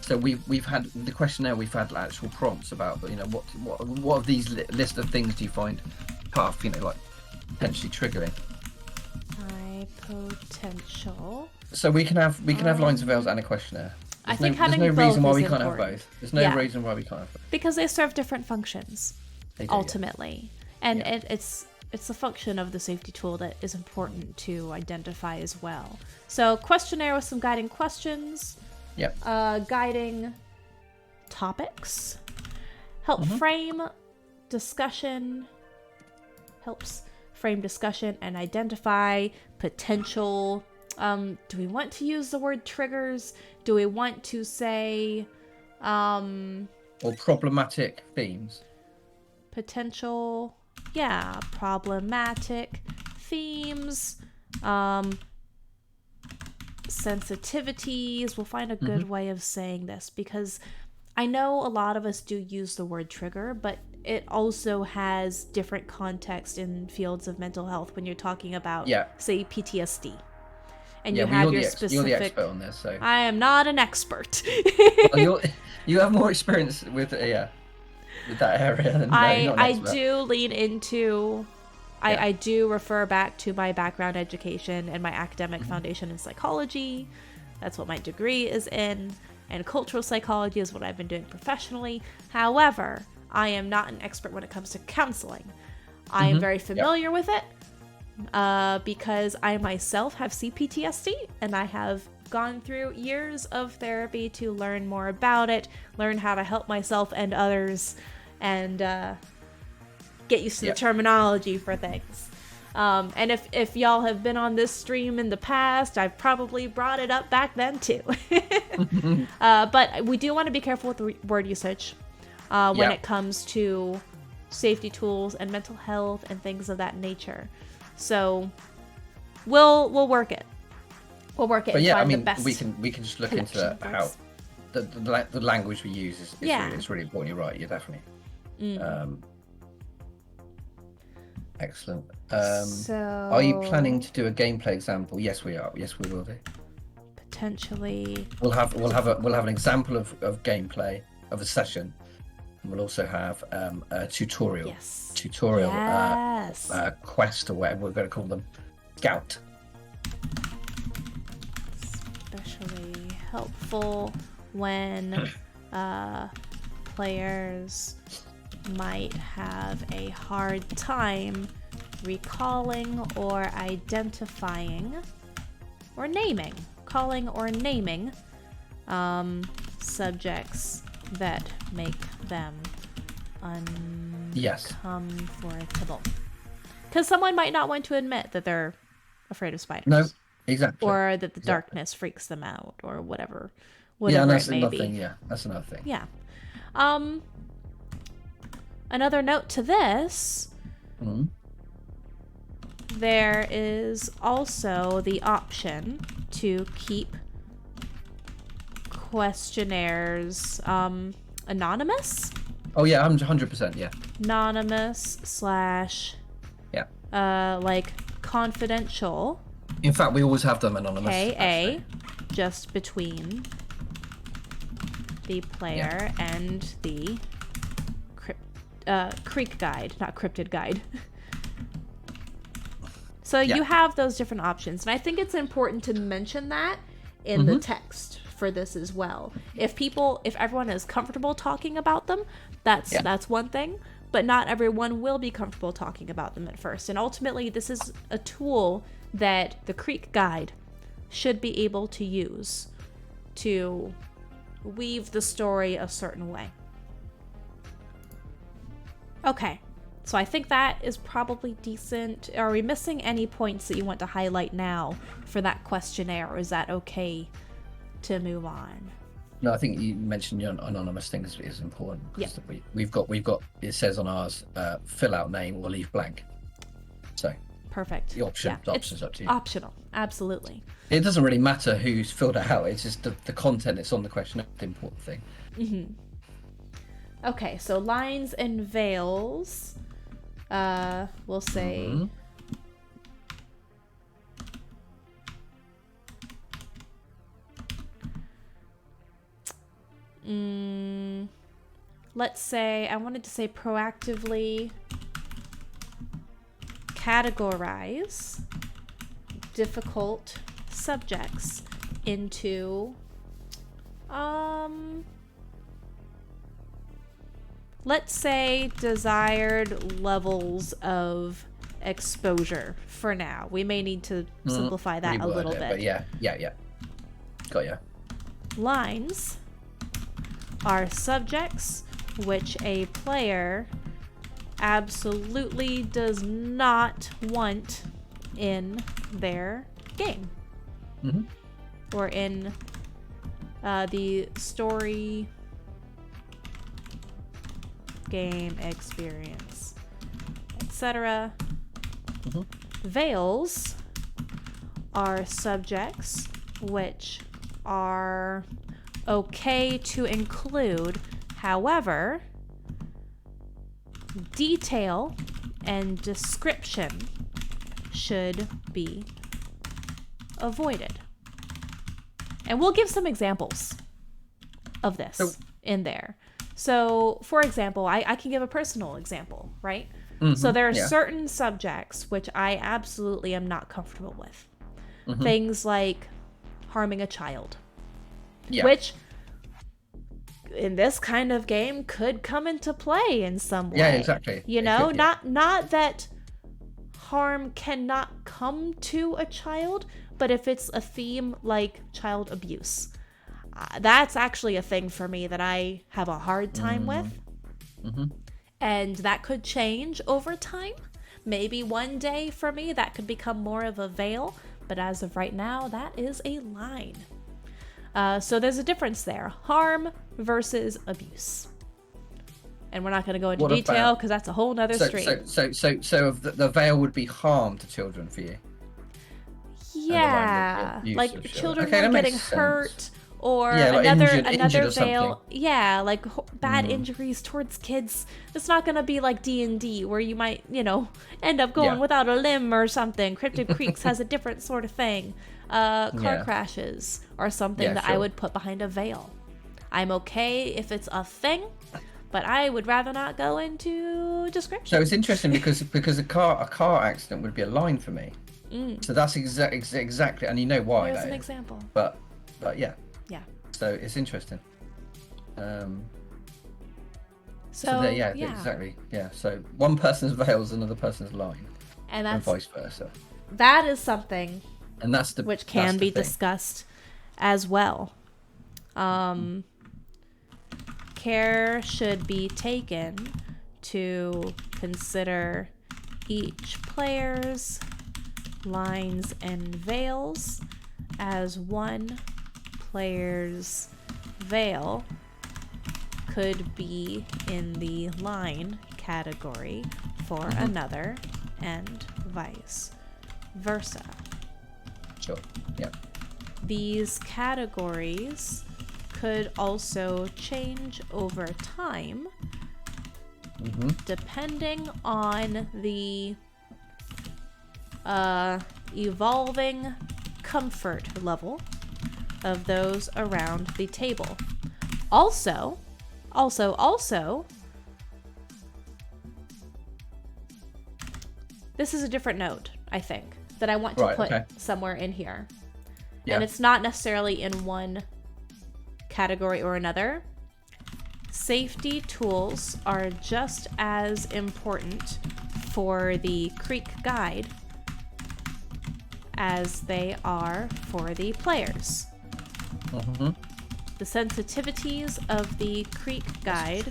So we've had the questionnaire, we've had actual prompts about what of these list of things do you find tough, like potentially triggering. potential. So we can have lines of veils and a questionnaire. I think having there's no both reason why is we can't have important. both. There's no reason why we can't have both. Because they serve different functions, They do, ultimately. And it's a function of the safety tool that is important to identify as well. So questionnaire with some guiding questions. Yep. Guiding topics. Help frame discussion. Helps frame discussion and identify potential. Do we want to use the word triggers? Do we want to say or problematic themes? Potential, problematic themes, sensitivities. We'll find a good way of saying this, because I know a lot of us do use the word trigger, but it also has different context in fields of mental health when you're talking about, say, PTSD. And you have your specific... You're the expert on this, so... I am not an expert. Well, you have more experience with that area than I do lean into... I do refer back to my background education and my academic foundation in psychology. That's what my degree is in. And cultural psychology is what I've been doing professionally. However, I am not an expert when it comes to counseling. I am very familiar with it. Because I myself have CPTSD, and I have gone through years of therapy to learn more about it, learn how to help myself and others, and get used to the terminology for things. And if y'all have been on this stream in the past, I've probably brought it up back then too. But we do want to be careful with the word usage when it comes to safety tools and mental health and things of that nature. So we'll work it. We'll work it. But and find the best we can just look into how the language we use is really important. You're right. You're definitely. Excellent. So are you planning to do a gameplay example? Yes, we are. Yes, we will do. Potentially. We'll have an example of gameplay of a session. And we'll also have a tutorial. Quest, or whatever we're going to call them. Scout. Especially helpful when players might have a hard time recalling or identifying or naming, subjects that make them uncomfortable. Because someone might not want to admit that they're afraid of spiders. No, exactly. Or that the darkness freaks them out, or whatever that's it may another be. thing. Yeah, that's another thing. Yeah. Another note to this. There is also the option to keep questionnaires anonymous. Oh yeah, 100%. Yeah. Anonymous / like confidential. In fact, we always have them anonymous. KA, just between the player and the Creek guide, not Cryptid guide. So you have those different options, and I think it's important to mention that in the text for this as well. If everyone is comfortable talking about them, that's one thing, but not everyone will be comfortable talking about them at first. And ultimately, this is a tool that the Creek guide should be able to use to weave the story a certain way. Okay, so I think that is probably decent. Are we missing any points that you want to highlight now for that questionnaire, or is that okay to move on? No, I think you mentioned your anonymous thing is important. Yeah. We've got it says on ours, fill out name or leave blank. So perfect. The option's up to you. Optional, absolutely. It doesn't really matter who's filled it out. It's just the content that's on the question, the important thing. Okay, so lines and veils. We'll say. Let's say I wanted to say proactively categorize difficult subjects into, let's say desired levels of exposure for now. We may need to simplify that a little bit. But yeah. Got ya. Lines are subjects which a player absolutely does not want in their game. Or in the story game experience, etc. Veils are subjects which are okay to include. However, detail and description should be avoided. And we'll give some examples of this in there. So, for example, I can give a personal example, right? So there are certain subjects which I absolutely am not comfortable with. Things like harming a child. Which, in this kind of game, could come into play in some way. Yeah, exactly. You know, not that harm cannot come to a child, but if it's a theme like child abuse, that's actually a thing for me that I have a hard time with. And that could change over time. Maybe one day for me that could become more of a veil, but as of right now, that is a line. So there's a difference there. Harm versus abuse. And we're not going to go into detail because that's a whole nother stream. So the veil would be harm to children for you? Yeah. Like children getting hurt, or like another or veil. Yeah, like bad injuries towards kids. It's not going to be like D&D where you might, end up going without a limb or something. Cryptid Creeks has a different sort of thing. Car crashes are something that I would put behind a veil. I'm okay if it's a thing, but I would rather not go into description. So it's interesting because a car accident would be a line for me. So that's exactly, and you know why. There's an example. But yeah. Yeah. So it's interesting. Exactly. Yeah. So one person's veil is another person's line, and vice versa. That is something. And that's which can be discussed as well. Care should be taken to consider each player's lines and veils, as one player's veil could be in the line category for another, and vice versa. Sure. Yeah. These categories could also change over time, depending on the evolving comfort level of those around the table. Also, this is a different note, I think, that I want to put somewhere in here. Yeah. And it's not necessarily in one category or another. Safety tools are just as important for the Creek Guide as they are for the players. The sensitivities of the Creek Guide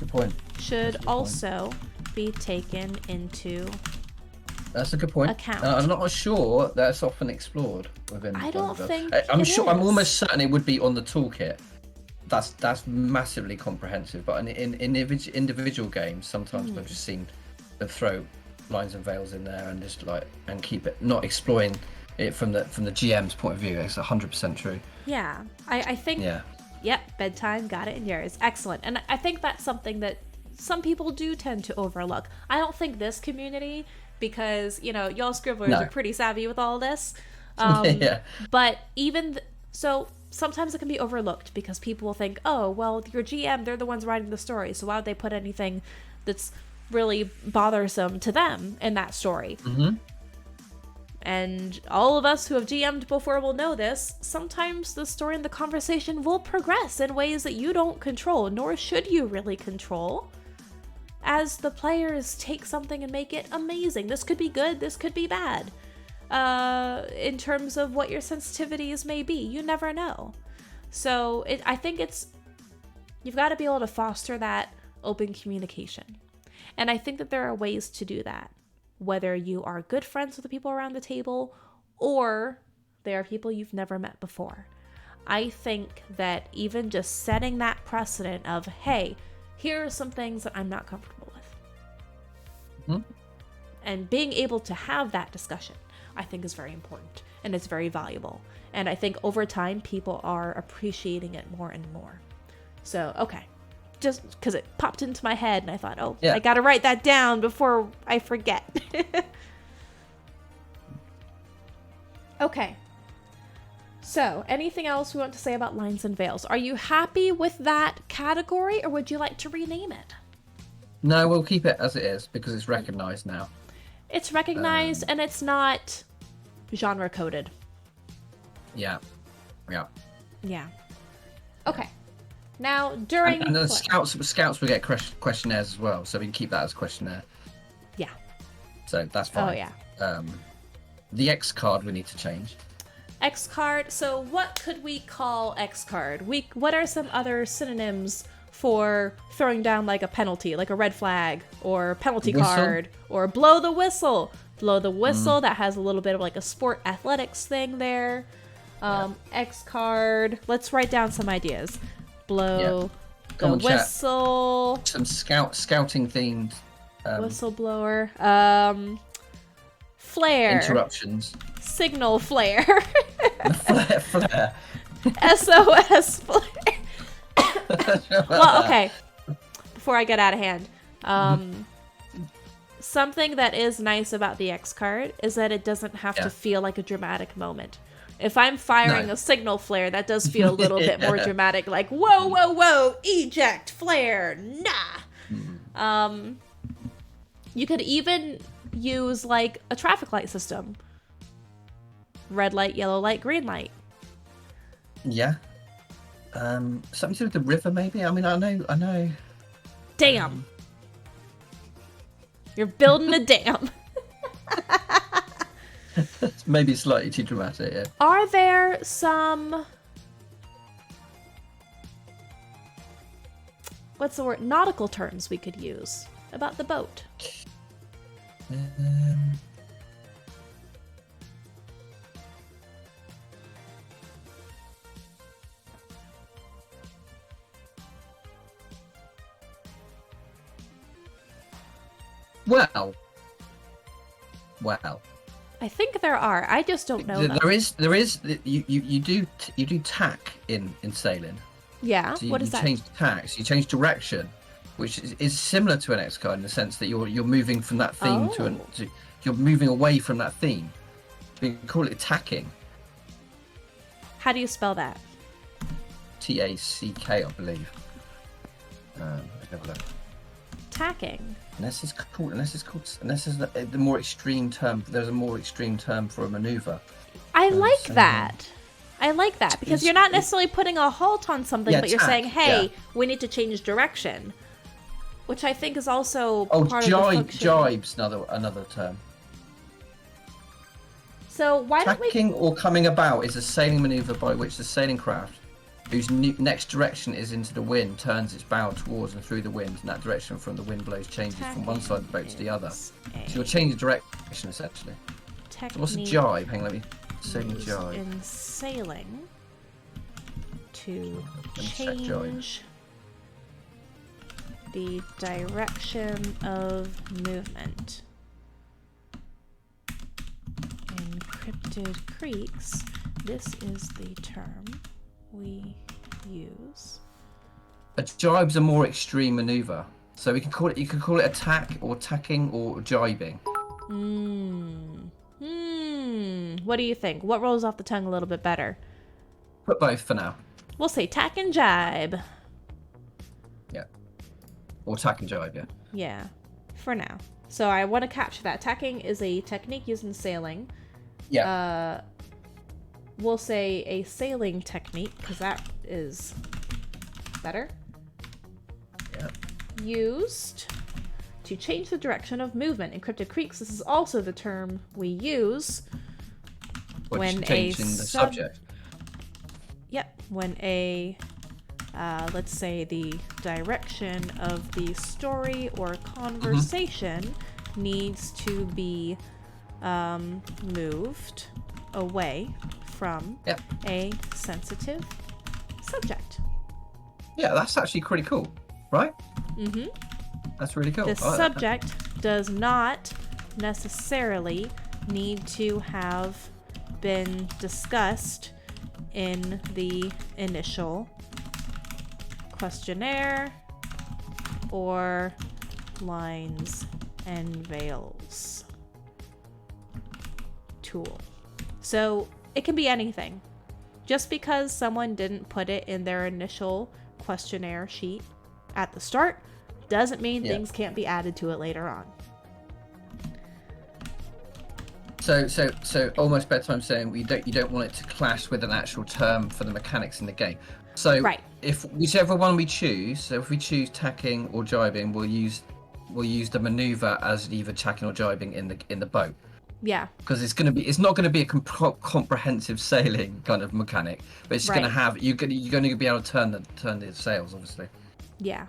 should also be taken into That's a good point. account. I'm not sure that's often explored within. I don't think I'm almost certain it would be on the toolkit. That's massively comprehensive. But in individual games, sometimes I've just seen them throw lines and veils in there and just and keep it, not exploring it from the GM's point of view. It's 100% true. Yeah, I think. Yeah. Yep, bedtime, got it in yours. Excellent. And I think that's something that some people do tend to overlook. I don't think this community, because, y'all scribblers are pretty savvy with all this. Yeah. But even, so sometimes it can be overlooked because people will think, oh, well, your GM, they're the ones writing the story, so why would they put anything that's really bothersome to them in that story? And all of us who have GM'd before will know this. Sometimes the story and the conversation will progress in ways that you don't control, nor should you really control, as the players take something and make it amazing. This could be good, this could be bad. In terms of what your sensitivities may be, you never know. So I think you've got to be able to foster that open communication. And I think that there are ways to do that. Whether you are good friends with the people around the table or they are people you've never met before. I think that even just setting that precedent of, hey, here are some things that I'm not comfortable with. Mm-hmm. And being able to have that discussion, I think is very important and it's very valuable. And I think over time, people are appreciating it more and more. So, okay. Just because it popped into my head and I thought, I got to write that down before I forget. Okay. So, anything else we want to say about lines and veils? Are you happy with that category or would you like to rename it? No, we'll keep it as it is because it's recognized now. It's recognized and it's not genre coded. Yeah. Okay. Now, during and the scouts will get questionnaires as well, so we can keep that as questionnaire. Yeah. So that's fine. Oh yeah. The X card we need to change. X card. So what could we call X card? What are some other synonyms for throwing down like a penalty, like a red flag or penalty card or blow the whistle? Blow the whistle. That has a little bit of like a sport athletics thing there. X card. Let's write down some ideas. Blow the whistle. Chat. Some scouting themed. Whistleblower. Flare. Interruptions. Signal flare. Flare. SOS flare. Well, okay. Before I get out of hand, something that is nice about the X card is that it doesn't have to feel like a dramatic moment. If I'm firing a signal flare, that does feel a little bit more dramatic, like, whoa, whoa, whoa, eject, flare, nah. You could even use, like, a traffic light system. Red light, yellow light, green light. Yeah. Something to do with the river, maybe? I mean, I know. Dam. You're building a dam. Maybe slightly too dramatic, yeah. Are there some... what's the word? Nautical terms we could use about the boat? Well. I think there are. I just don't know them. There is. You do tack in sailing. Yeah. So what is that? You change tack. So you change direction, which is similar to an X card in the sense that you're moving from that theme you're moving away from that theme. We can call it tacking. How do you spell that? TACK, I believe. Let's have a look. Tacking. Unless it's the more extreme term. There's a more extreme term for a maneuver. I like that. I like that because you're not necessarily putting a halt on something, but you're saying, "Hey, we need to change direction," which I think is also part of the function. Jibe's another term. So why don't we? Tacking or coming about is a sailing maneuver by which the sailing craft, whose next direction is into the wind, turns its bow towards and through the wind, and that direction from the wind blows changes from one side of the boat to the other. So you're changing direction, essentially. So what's a jibe? Hang on, let me sailing jibe. In sailing, to change the direction of movement. In Cryptid Creeks, this is the term we use. A jibe's a more extreme maneuver, so we can call it. You can call it attack or tacking or jibing. What do you think? What rolls off the tongue a little bit better? Put both for now. We'll say tack and jibe. Yeah. Or tack and jibe, yeah. Yeah, for now. So I want to capture that. Tacking is a technique used in sailing. we'll say a sailing technique, because that is better. Yeah. Used to change the direction of movement in Cryptid Creeks. This is also the term we use when changing the subject. Yep, when let's say the direction of the story or conversation needs to be moved away from a sensitive subject. Yeah, that's actually pretty cool, right? Mm-hmm. That's really cool. The subject does not necessarily need to have been discussed in the initial questionnaire or lines and veils tool. So it can be anything. Just because someone didn't put it in their initial questionnaire sheet at the start doesn't mean things can't be added to it later on. So almost bedtime saying you don't want it to clash with an actual term for the mechanics in the game. So if whichever one we choose, so if we choose tacking or jibing, we'll use the maneuver as either tacking or jibing in the boat. Yeah. Because it's not going to be a comprehensive sailing kind of mechanic, but it's going to have you're going to be able to turn the sails, obviously. Yeah.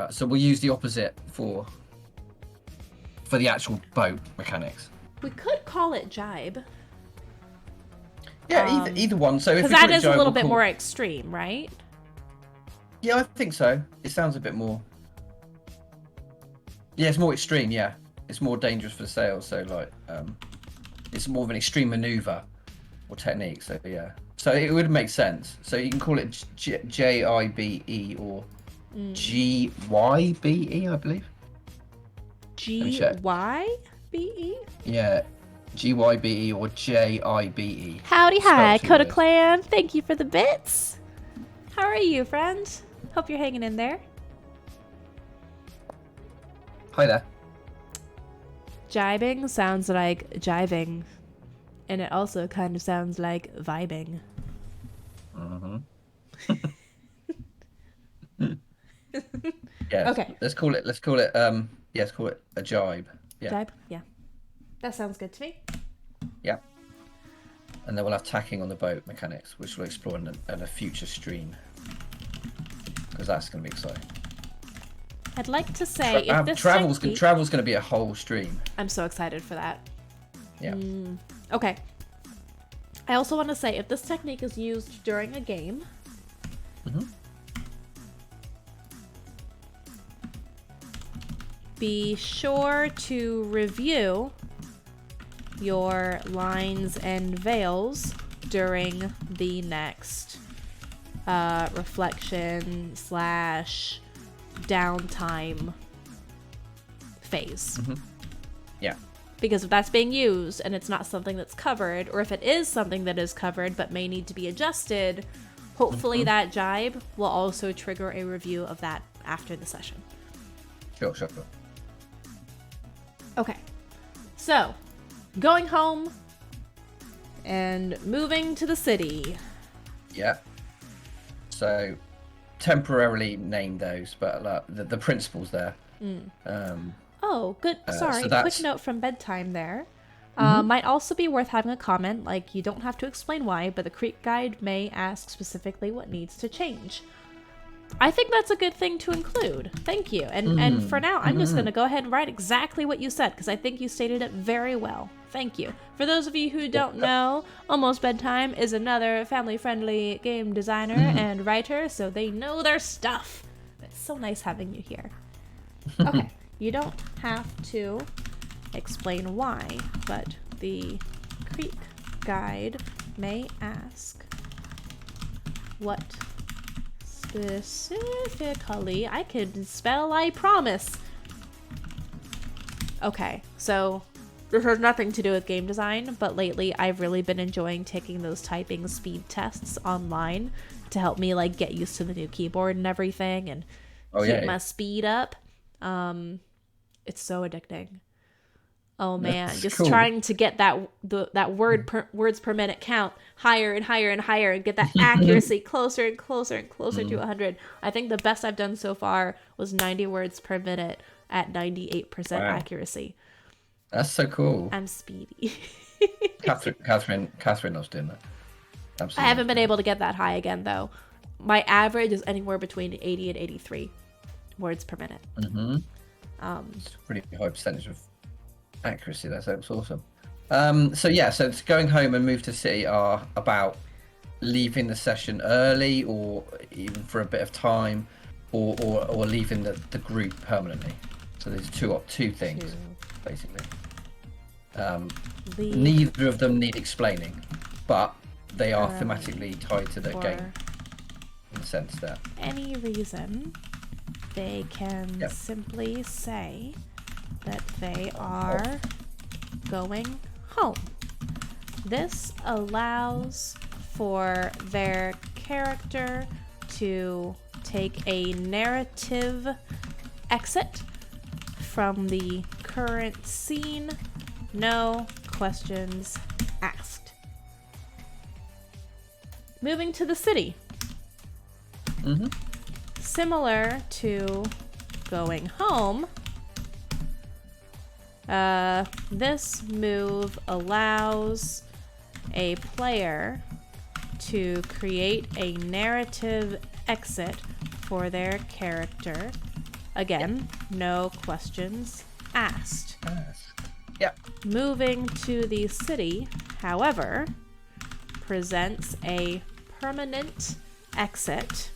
So we'll use the opposite for the actual boat mechanics. We could call it jibe. Yeah, either one. So because that is a little bit more extreme, right? Yeah, I think so. It sounds a bit more. Yeah, it's more extreme. Yeah, it's more dangerous for the sails. So like, it's more of an extreme maneuver or technique. So yeah, so it would make sense. So you can call it JIBE or GYBE, I believe. GYBE? Yeah, GYBE or JIBE. Howdy, hi, Coda Clan. Thank you for the bits. How are you, friend? Hope you're hanging in there. Hi there. Jibing sounds like jiving, and it also kind of sounds like vibing. Yeah. Okay. Let's call it. Let's call it a jibe. Yeah. Jibe. Yeah. That sounds good to me. Yeah. And then we'll have tacking on the boat mechanics, which we'll explore in a future stream, because that's going to be exciting. I'd like to say if this travel's going to be a whole stream. I'm so excited for that. Yeah. Okay. I also want to say if this technique is used during a game, be sure to review your lines and veils during the next reflection / downtime phase. Yeah. Because if that's being used and it's not something that's covered, or if it is something that is covered but may need to be adjusted, hopefully that jibe will also trigger a review of that after the session. Sure. Okay. So, going home and moving to the city. Yeah. So, temporarily name those, but the principles there. Oh, good. Sorry. So quick note from bedtime there. Might also be worth having a comment, like you don't have to explain why, but the Creek Guide may ask specifically what needs to change. I think that's a good thing to include. Thank you. And for now, I'm just going to go ahead and write exactly what you said, because I think you stated it very well. Thank you. For those of you who don't know, Almost Bedtime is another family-friendly game designer and writer, so they know their stuff. It's so nice having you here. Okay, you don't have to explain why, but the Creek Guide may ask what specifically I can spell, I promise. Okay, so this has nothing to do with game design, but lately I've really been enjoying taking those typing speed tests online to help me like get used to the new keyboard and everything and keep my speed up. It's so addicting. Oh man, That's just cool. trying to get that words per minute count higher and higher and higher, and get that accuracy closer and closer and closer to 100. I think the best I've done so far was 90 words per minute at 98% accuracy. That's so cool. I'm speedy. Catherine loves doing that. Absolutely. I haven't been able to get that high again though. My average is anywhere between 80 and 83 words per minute. It's a pretty high percentage of accuracy. That's awesome. So it's going home and move to city are about leaving the session early, or even for a bit of time, or leaving the group permanently. So there's two things basically. Neither of them need explaining, but they are thematically tied to the game in the sense that any reason they can simply say that they are going home. This allows for their character to take a narrative exit from the current scene. No questions asked. Moving to the city. Similar to going home, this move allows a player to create a narrative exit for their character. Again, no questions asked. Moving to the city, however, presents a permanent exit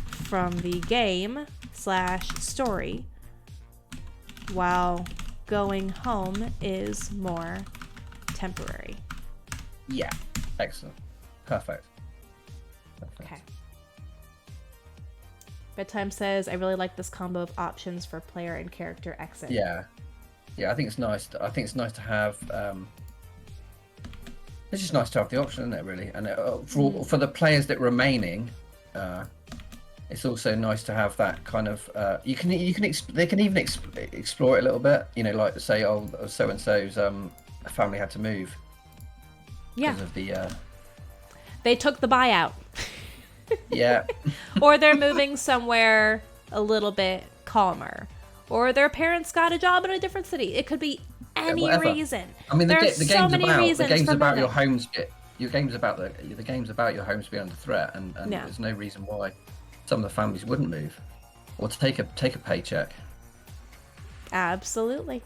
from the game/story, while going home is more temporary. Yeah, excellent. Perfect. Okay. Bedtime says, I really like this combo of options for player and character exit. Yeah, I think it's nice. I think it's nice to have. It's just nice to have the option, isn't it? Really, and for the players that are remaining, it's also nice to have that kind of. They can even explore it a little bit. You know, like say, so and so's family had to move. Yeah. Because of the. They took the buyout. Yeah. Or they're moving somewhere a little bit calmer. Or their parents got a job in a different city. It could be any reason. I mean, the game's about your homes. The game's about your homes being under threat, and there's no reason why some of the families wouldn't move or take a paycheck. Absolutely.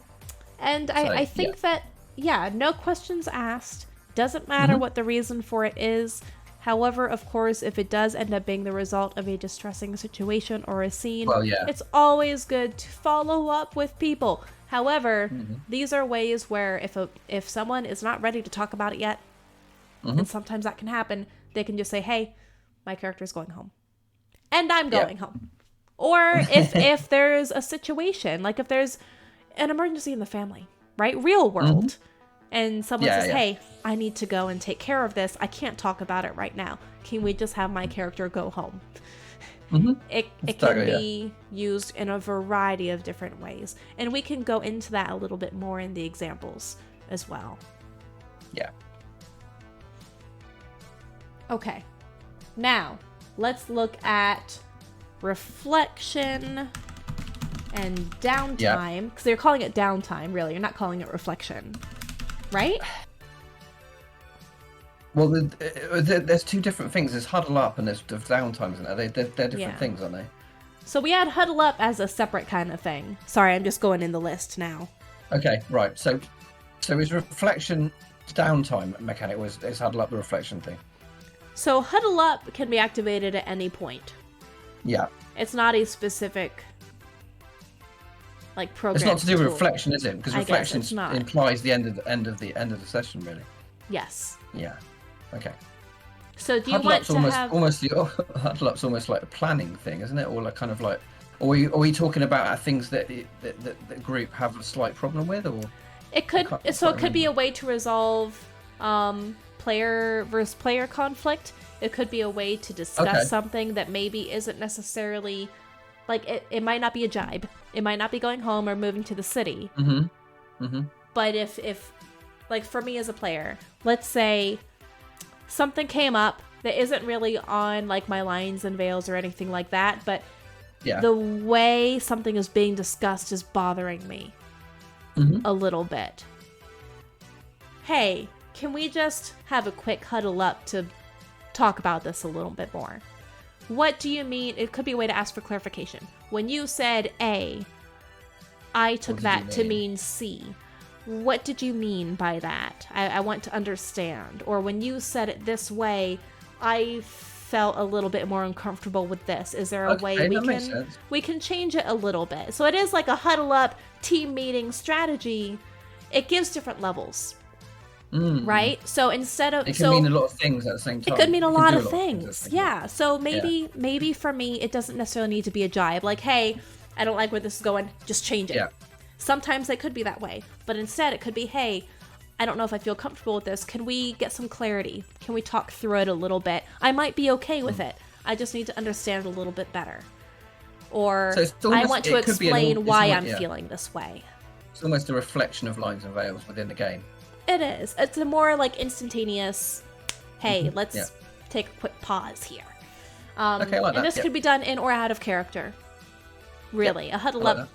And I think that no questions asked. Doesn't matter what the reason for it is. However, of course, if it does end up being the result of a distressing situation or a scene, it's always good to follow up with people. However, these are ways where if someone is not ready to talk about it yet, and sometimes that can happen, they can just say, hey, my character's going home. And I'm going home. Or if there's a situation, like if there's an emergency in the family, right? Real world. And someone says, hey, I need to go and take care of this. I can't talk about it right now. Can we just have my character go home? It can be used in a variety of different ways. And we can go into that a little bit more in the examples as well. Yeah. Okay. Now, let's look at reflection and downtime. Because they're calling it downtime, really. You're not calling it reflection. Right? Well, there's two different things. There's huddle up and there's downtime, isn't there? They're different things, aren't they? So we had huddle up as a separate kind of thing. Sorry, I'm just going in the list now. Okay, right. So is reflection downtime mechanic, or is huddle up the reflection thing? So huddle up can be activated at any point. Yeah. It's not a specific program. It's not to do with reflection, is it? Because reflection implies the end of the session, really. Yes. Yeah. Okay. So do you want to have huddle up's almost like a planning thing, isn't it? Or like kind of like, are we talking about things that the group have a slight problem with, or it could? So it could be a way to resolve player versus player conflict. It could be a way to discuss something that maybe isn't necessarily it might not be a jibe. It might not be going home or moving to the city. But if like for me as a player, let's say something came up that isn't really on like my lines and veils or anything like that, but the way something is being discussed is bothering me a little bit. Hey, can we just have a quick huddle up to talk about this a little bit more? What do you mean? It could be a way to ask for clarification. When you said A, I took that to mean C. What did you mean by that? I want to understand. Or when you said it this way, I felt a little bit more uncomfortable with this. Is there a way we can change it a little bit? So it is like a huddle up team meeting strategy. It gives different levels. Right? So instead of it can mean a lot of things at the same time. It could mean a lot of things. Yeah. So maybe for me it doesn't necessarily need to be a jibe. Like, hey, I don't like where this is going, just change it. Yeah. Sometimes it could be that way. But instead it could be, hey, I don't know if I feel comfortable with this. Can we get some clarity? Can we talk through it a little bit? I might be okay with it. I just need to understand a little bit better. Or almost, I want to explain why I'm feeling this way. It's almost a reflection of lines and veils within the game. It is. It's a more like instantaneous, hey, let's take a quick pause here. Okay, I like that. And this could be done in or out of character. Really, a huddle up.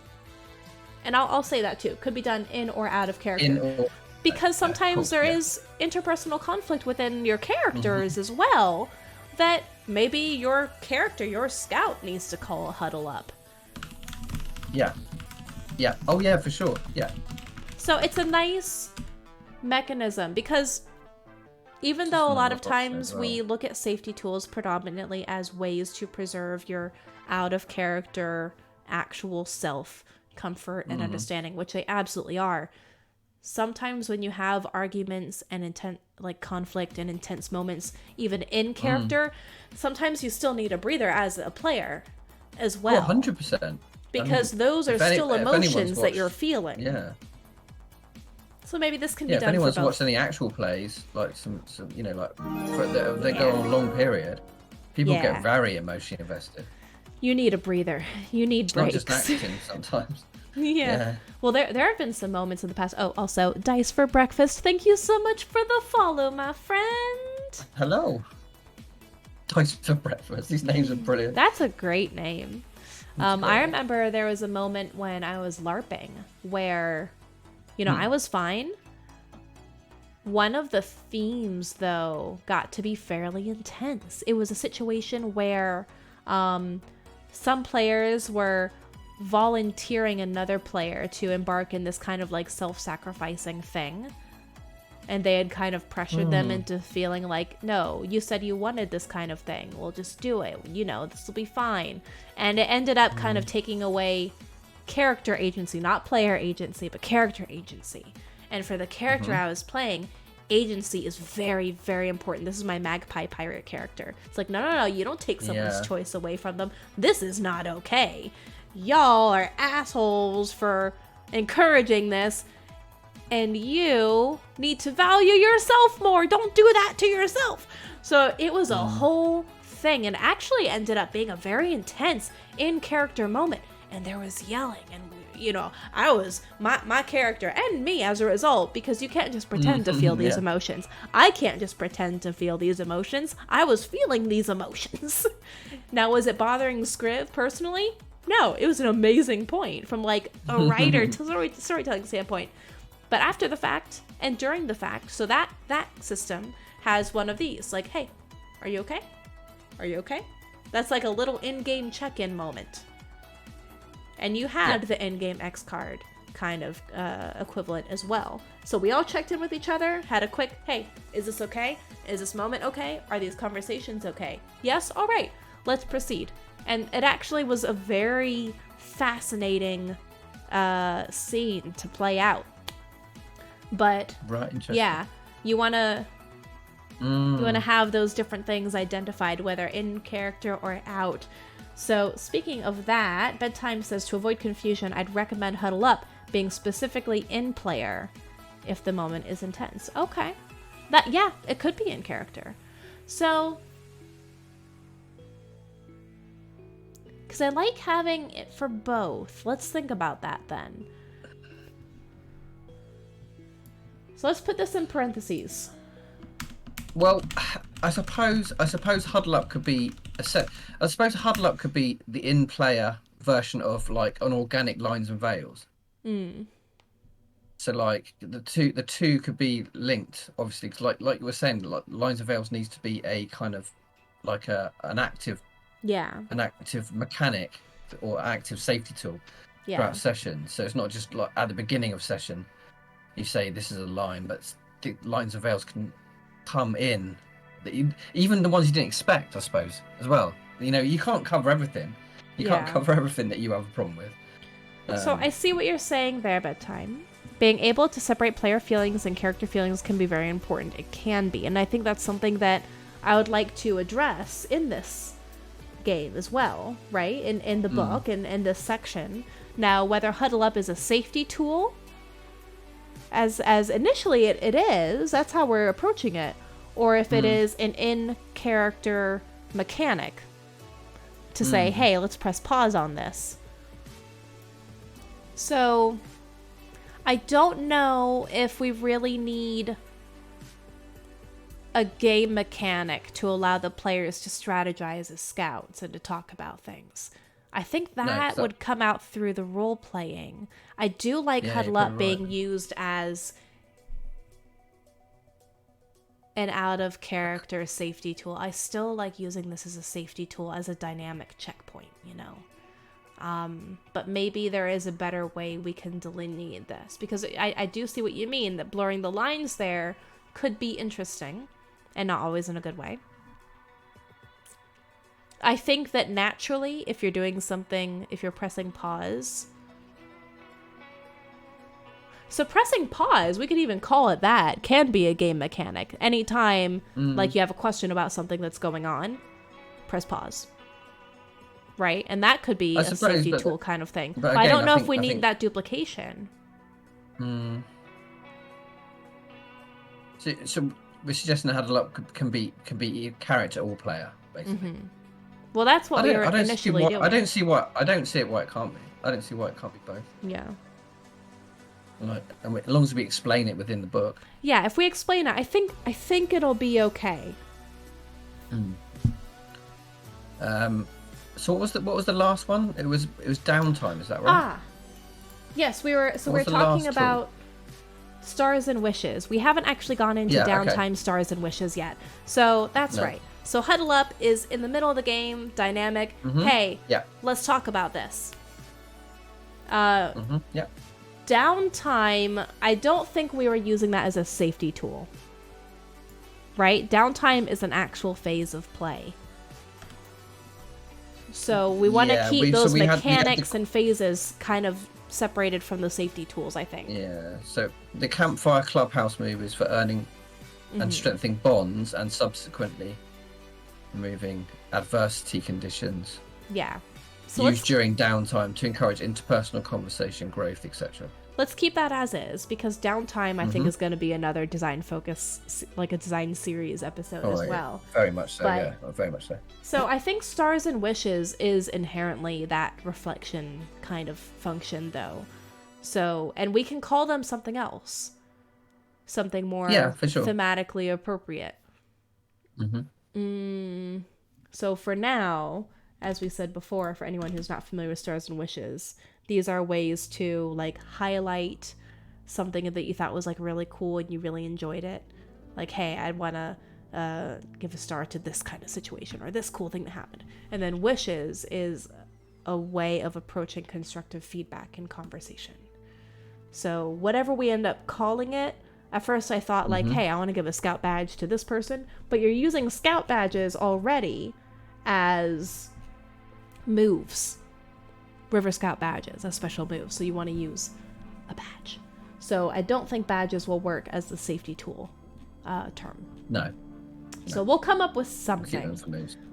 And I'll say that too. Could be done in or out of character. Because sometimes there is interpersonal conflict within your characters as well, that maybe your character, your scout, needs to call a huddle up. Yeah. Yeah. Oh yeah, for sure. Yeah. So it's a nice mechanism, because even though a lot of times we look at safety tools predominantly as ways to preserve your out of character actual self comfort and understanding, which they absolutely are, sometimes when you have arguments and like conflict and intense moments even in character, sometimes you still need a breather as a player as well. 100%. Because those are still emotions that you're feeling. Yeah. So maybe this can be done for both. If anyone's watched any actual plays, like some you know, like they go on a long period, people get very emotionally invested. You need a breather. You need breaks. Not just acting sometimes. Yeah. Well, there have been some moments in the past. Oh, also, Dice for Breakfast. Thank you so much for the follow, my friend. Hello. Dice for Breakfast. These names are brilliant. That's a great name. I remember there was a moment when I was LARPing where, you know, I was fine. One of the themes, though, got to be fairly intense. It was a situation where some players were volunteering another player to embark in this kind of like self-sacrificing thing. And they had kind of pressured them into feeling like, no, you said you wanted this kind of thing. We'll just do it. You know, this will be fine. And it ended up kind of taking away character agency, not player agency, but character agency. And for the character I was playing, agency is very, very important. This is my magpie pirate character. It's like, no, you don't take someone's choice away from them. This is not okay. Y'all are assholes for encouraging this, and you need to value yourself more. Don't do that to yourself. So it was a whole thing, and actually ended up being a very intense in-character moment. And there was yelling, and you know, I was my character and me as a result, because you can't just pretend to feel these emotions. I can't just pretend to feel these emotions. I was feeling these emotions. Now, was it bothering Scriv personally? No, it was an amazing point from like a writer to storytelling standpoint. But after the fact and during the fact, so that system has one of these, like, hey, are you okay? Are you okay? That's like a little in-game check-in moment. And you had the in-game X card kind of equivalent as well. So we all checked in with each other, had a quick, hey, is this okay? Is this moment okay? Are these conversations okay? Yes? All right, let's proceed. And it actually was a very fascinating scene to play out. But yeah, you want to have those different things identified, whether in character or out. So speaking of that, Bedtime says to avoid confusion, I'd recommend Huddle Up being specifically in player if the moment is intense. Okay. It could be in character. So, because I like having it for both. Let's think about that then. So let's put this in parentheses. Well, I suppose Huddle Up could be I suppose Huddle Up could be the in-player version of like an organic Lines and Veils. So like the two could be linked, obviously, because like you were saying, like Lines and Veils needs to be a kind of like an active mechanic or active safety tool throughout session. So it's not just like at the beginning of session you say this is a line, but the Lines and Veils can come in, even the ones you didn't expect, I suppose, as well. You know, you can't cover everything. You can't cover everything that you have a problem with. So I see what you're saying there, Bedtime. Being able to separate player feelings and character feelings can be very important. It can be. And I think that's something that I would like to address in this game as well, right? In the book and in this section. Now, whether Huddle Up is a safety tool, as initially it is, that's how we're approaching it, or if it is an in-character mechanic to say, hey, let's press pause on this. So I don't know if we really need a game mechanic to allow the players to strategize as scouts and to talk about things. I think that would come out through the role playing. I do like Huddle Up being used as an out of character safety tool. I still like using this as a safety tool, as a dynamic checkpoint, you know. But maybe there is a better way we can delineate this, because I do see what you mean, that blurring the lines there could be interesting and not always in a good way. I think that naturally, if you're doing something, if you're pressing pause. So pressing pause, we could even call it that, can be a game mechanic. Anytime, like, you have a question about something that's going on, press pause. Right? And that could be a safety tool kind of thing. But again, I don't know if we need that duplication. So we're suggesting that Huddle Up can be character or player, basically. Well, that's what we were initially doing. I don't see why it can't be. I don't see why it can't be both. Yeah. Like, as long as we explain it within the book. Yeah, if we explain it, I think it'll be okay. So what was the last one? It was downtime. Is that right? Yes, we're talking about stars and wishes. We haven't actually gone into downtime, stars and wishes yet. So that's right. So Huddle Up is in the middle of the game, dynamic. Hey, let's talk about this. Downtime, I don't think we were using that as a safety tool. Right? Downtime is an actual phase of play. So we want to keep those mechanics and phases kind of separated from the safety tools, I think. Yeah, so the Campfire Clubhouse move is for earning and strengthening bonds, and subsequently removing adversity conditions. Yeah. So used during downtime to encourage interpersonal conversation, growth, etc. Let's keep that as is, because downtime, I think, is going to be another design focus, like a design series episode as well. Very much so, very much so. So I think Stars and Wishes is inherently that reflection kind of function, though. So, and we can call them something else. Something more thematically appropriate. So for now, as we said before, for anyone who's not familiar with Stars and Wishes, these are ways to like highlight something that you thought was like really cool and you really enjoyed it. Like, hey, I'd want to give a star to this kind of situation or this cool thing that happened. And then Wishes is a way of approaching constructive feedback and conversation. So whatever we end up calling it, at first I thought like, hey, I want to give a scout badge to this person, but you're using scout badges already as moves. River Scout badges as special moves, so you want to use a badge. So I don't think badges will work as the safety tool term. No. So we'll come up with something.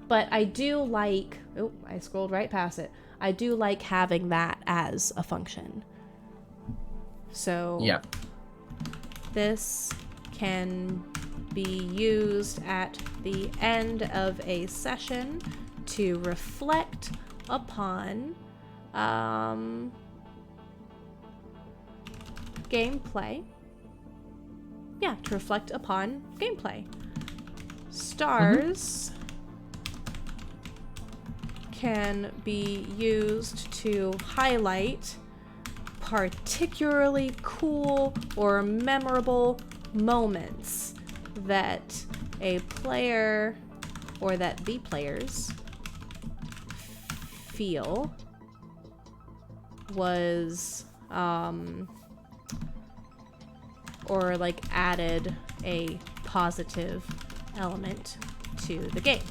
But I do like... Oh, I scrolled right past it. I do like having that as a function. So this can be used at the end of a session to reflect upon gameplay yeah, to reflect upon gameplay. Stars can be used to highlight particularly cool or memorable moments that a player or that the players feel was or like added a positive element to the game.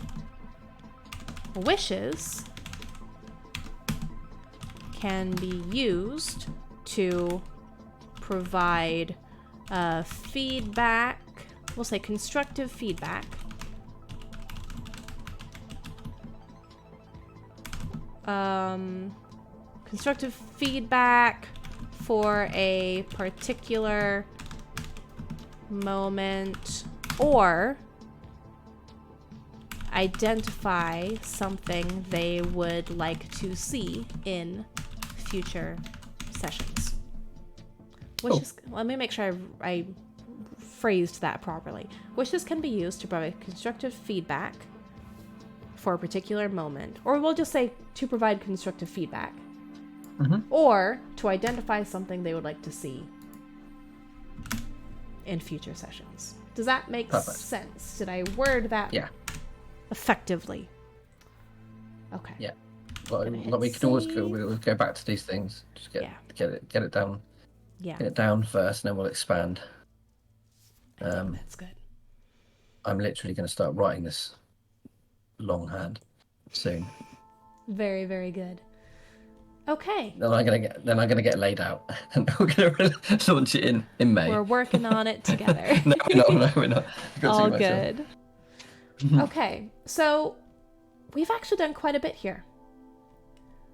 Wishes can be used to provide feedback, we'll say constructive feedback, constructive feedback for a particular moment, or identify something they would like to see in future sessions. Wishes, let me make sure I phrased that properly. Wishes can be used to provide constructive feedback for a particular moment, or we'll just say to provide constructive feedback, or to identify something they would like to see in future sessions. Does that make sense? Did I word that effectively? Okay. Yeah. Well, we can always go back to these things. Just get it down. Yeah. Get it down first, and then we'll expand. That's good. I'm literally going to start writing this longhand soon. Very, very good. Okay. Then I'm gonna get laid out, and we're gonna launch it in May. We're working on it together. No, we're not. All good. Okay, so we've actually done quite a bit here.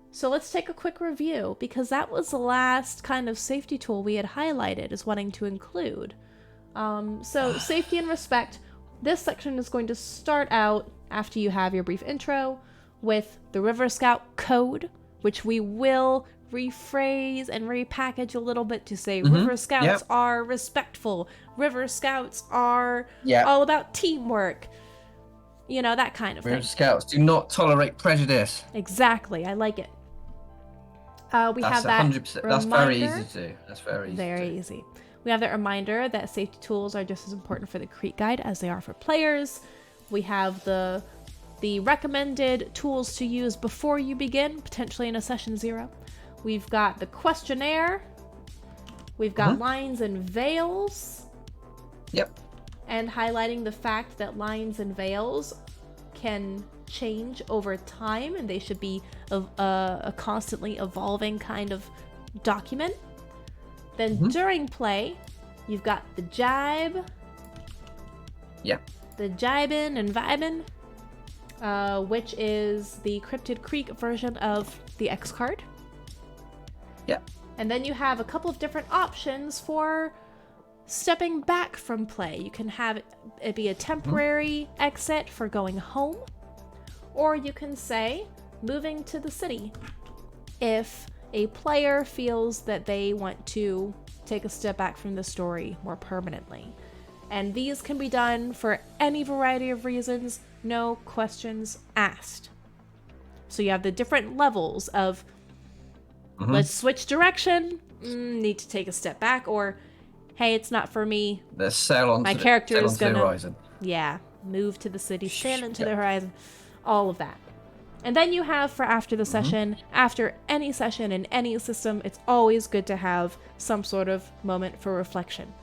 So let's take a quick review, because that was the last kind of safety tool we had highlighted as wanting to include. So safety and respect. This section is going to start out after you have your brief intro with the River Scout code, which we will rephrase and repackage a little bit to say River Scouts are respectful. River Scouts are all about teamwork. You know, that kind of thing. River Scouts do not tolerate prejudice. Exactly. I like it. We have that 100%. That's very easy to do. That's very easy. We have that reminder that safety tools are just as important for the Creek Guide as they are for players. We have the recommended tools to use before you begin, potentially in a session 0. We've got the questionnaire. We've got lines and veils. Yep. And highlighting the fact that lines and veils can change over time, and they should be a constantly evolving kind of document. Then during play, you've got the jibe. Yeah. The jibin' and vibin'. Which is the Cryptid Creek version of the X card. Yeah. And then you have a couple of different options for stepping back from play. You can have it be a temporary exit for going home, or you can say moving to the city if a player feels that they want to take a step back from the story more permanently. And these can be done for any variety of reasons, no questions asked. So you have the different levels of let's switch direction, need to take a step back, or hey, it's not for me. Let's sail on my character is gonna the horizon. Move to the city, sail into the horizon, all of that. And then you have for after the session, after any session in any system, it's always good to have some sort of moment for reflection.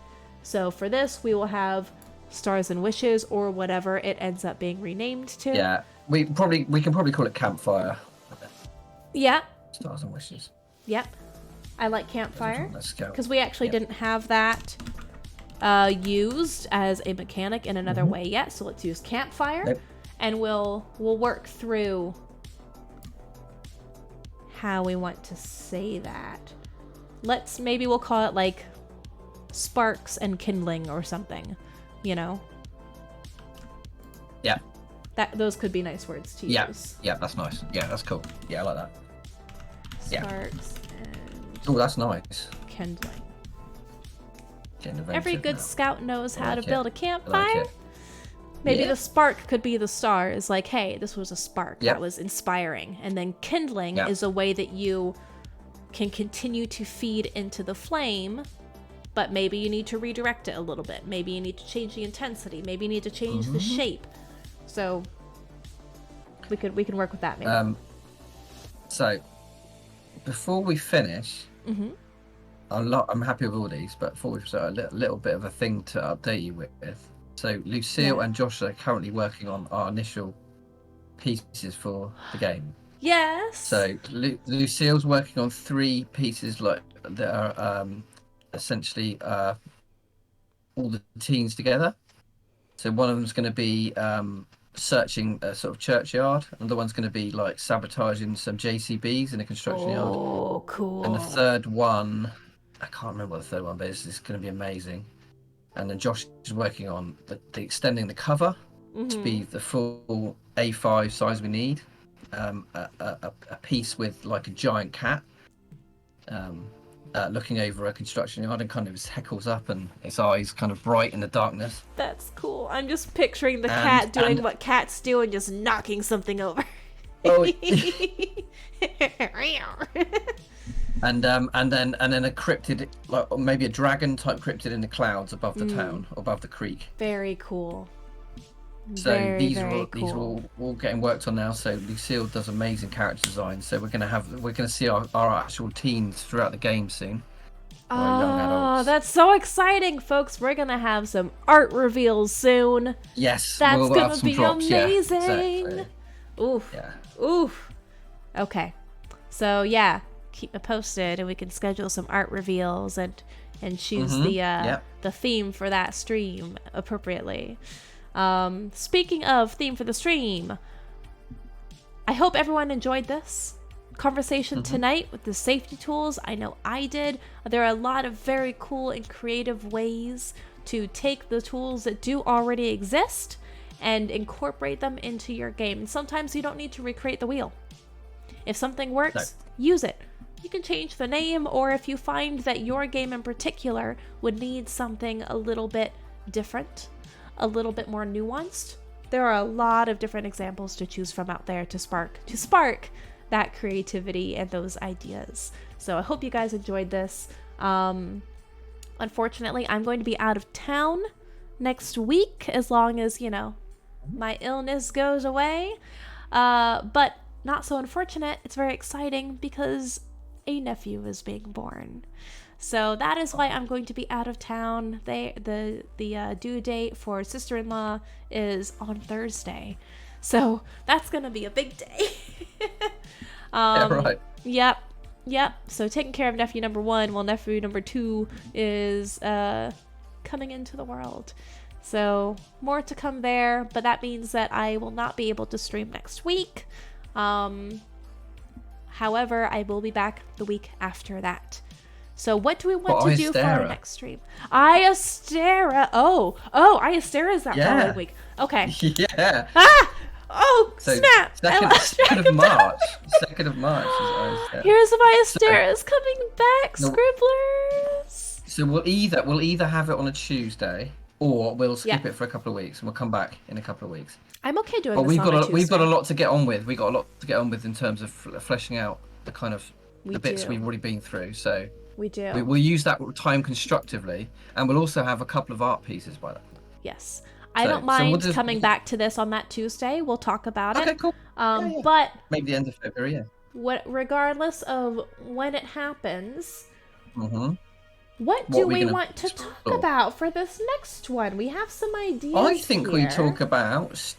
So for this, we will have Stars and Wishes, or whatever it ends up being renamed to. Yeah, we can probably call it Campfire. Yeah. Stars and Wishes. Yep. I like Campfire Scout. because we actually didn't have that used as a mechanic in another way yet. So let's use Campfire, and we'll work through how we want to say that. Maybe we'll call it like sparks and kindling or something, you know? Yeah. Those could be nice words to use. Yeah, that's nice. Yeah, that's cool. Yeah, I like that. Sparks and Oh, that's nice. kindling. Every good scout knows how to build a campfire. I like it. Maybe the spark could be the stars. Like, hey, this was a spark that was inspiring. And then kindling is a way that you can continue to feed into the flame, but maybe you need to redirect it a little bit. Maybe you need to change the intensity. Maybe you need to change the shape. So we can work with that maybe. So before we finish, I'm happy with all these, but before we start, a little bit of a thing to update you with. So Lucille and Josh are currently working on our initial pieces for the game. Yes. So Lucille's working on 3 pieces that are essentially all the teens together. So one of them's going to be searching a sort of churchyard. Another one's going to be like sabotaging some JCBs in a construction yard. Oh, cool. And the third one, I can't remember what the third one, but it's going to be amazing. And then Josh is working on the extending the cover to be the full A5 size we need. A piece with like a giant cat looking over a construction yard and kind of heckles up and its eyes kind of bright in the darkness. That's cool. I'm just picturing the cat doing what cats do and just knocking something over. Oh. And then a cryptid, like maybe a dragon type cryptid in the clouds above the town, above the creek. Very cool. So these are all getting worked on now. So Lucille does amazing character design. So we're gonna see our actual teens throughout the game soon. Oh, that's so exciting, folks! We're gonna have some art reveals soon. Yes, that's gonna be drops. amazing. Yeah, exactly. Oof. Yeah. Oof. Okay. So yeah, keep me posted, and we can schedule some art reveals and choose the theme for that stream appropriately. Speaking of theme for the stream, I hope everyone enjoyed this conversation tonight with the safety tools. I know I did. There are a lot of very cool and creative ways to take the tools that do already exist and incorporate them into your game. And sometimes you don't need to recreate the wheel. If something works, use it. You can change the name, or if you find that your game in particular would need something a little bit different, a little bit more nuanced, there are a lot of different examples to choose from out there to spark that creativity and those ideas. So I hope you guys enjoyed this. Unfortunately, I'm going to be out of town next week, as long as, my illness goes away. But not so unfortunate. It's very exciting because a nephew is being born. So that is why I'm going to be out of town. The due date for sister-in-law is on Thursday. So that's going to be a big day. Yeah, right. Yep. So taking care of nephew number 1 while nephew number 2 is coming into the world. So more to come there, but that means that I will not be able to stream next week. However, I will be back the week after that. So what do we want to do for our next stream? Iastera. Oh, Iastera is that following week. Okay. Yeah. Oh, so snap. 2nd of March. 2nd of March is Iastera. Here's Iastera's coming back, Scribblers. So we'll either have it on a Tuesday, or we'll skip it for a couple of weeks and we'll come back in a couple of weeks. I'm okay doing this on a Tuesday. We've got a lot to get on with. In terms of fleshing out the kind of bits we've already been through. So we do. We'll use that time constructively, and we'll also have a couple of art pieces by then. Yes. I don't mind coming back to this on that Tuesday. We'll talk about it. Okay, cool. But maybe the end of February, regardless of when it happens, what do we want to talk about for this next one? We have some ideas. I think we talk about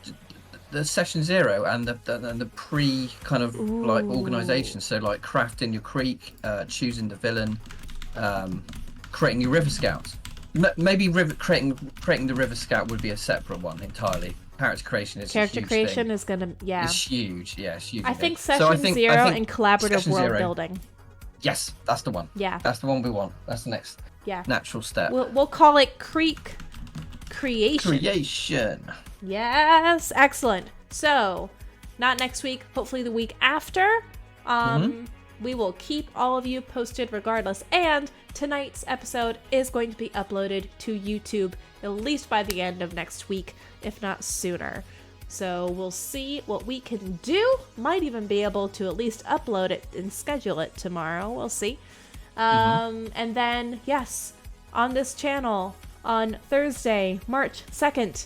the session 0 and the pre kind of like organization. So like crafting your creek, choosing the villain, creating your river scouts. Maybe creating the river scout would be a separate one entirely. Character creation is Character creation is gonna It's huge. Yeah, it's huge. I think session 0 and collaborative world building. Yes, that's the one. Yeah, that's the one we want. That's the next natural step. We'll call it creek creation. Yes, excellent. So, not next week. Hopefully the week after. we will keep all of you posted regardless. And tonight's episode is going to be uploaded to YouTube at least by the end of next week, if not sooner. So we'll see what we can do. Might even be able to at least upload it and schedule it tomorrow. We'll see. And then, yes, on this channel on Thursday, March 2nd,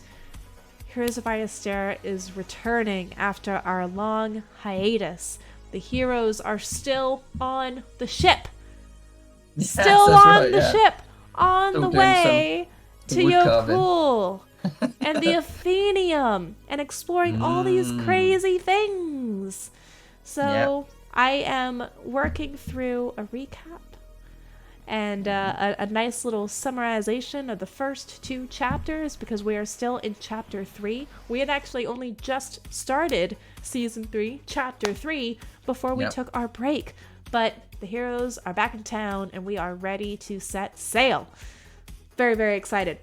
Heroes of Iosteria is returning after our long hiatus. The heroes are still on the ship. Yes, Still that's on right, the yeah. ship, on Still the doing way some to wood your carving. pool and the Athenium and exploring all these crazy things. So I am working through a recap and a nice little summarization of the first 2 chapters, because we are still in chapter 3. We had actually only just started season 3, chapter 3, before we took our break. But the heroes are back in town and we are ready to set sail. Very, very excited.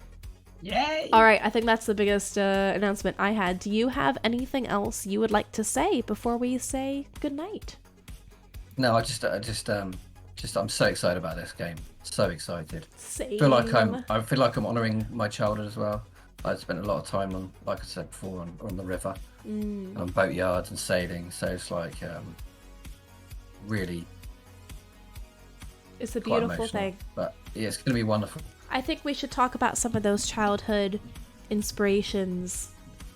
Yay! All right, I think that's the biggest announcement I had. Do you have anything else you would like to say before we say goodnight? No, I'm so excited about this game. So excited. Same. I feel like I'm honouring my childhood as well. I spent a lot of time on, like I said before, on the river, on boatyards and sailing. So it's like really. It's a quite beautiful emotional. thing. But yeah, it's going to be wonderful. I think we should talk about some of those childhood inspirations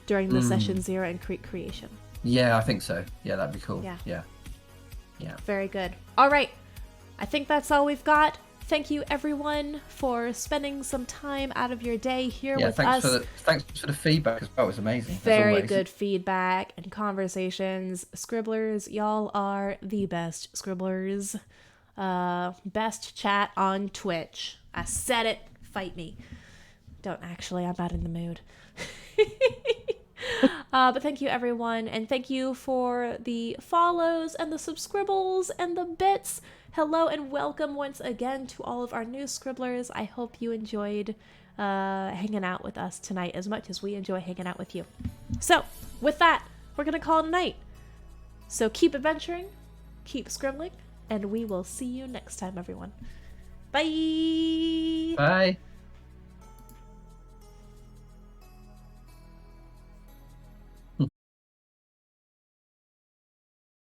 during the session 0 and Creek creation. Yeah, I think so. Yeah, that'd be cool. Yeah. Yeah. Very good. All right. I think that's all we've got. Thank you, everyone, for spending some time out of your day here with us. Thanks for the feedback as well. It was amazing. as Very always. good feedback and conversations. Scribblers, y'all are the best scribblers. Best chat on Twitch. I said it. Fight me. Don't actually. I'm not in the mood. But thank you, everyone. And thank you for the follows and the subscribbles and the bits. Hello and welcome once again to all of our new scribblers. I hope you enjoyed hanging out with us tonight as much as we enjoy hanging out with you. So, with that, we're going to call it a night. So keep adventuring, keep scribbling, and we will see you next time, everyone. Bye! Bye.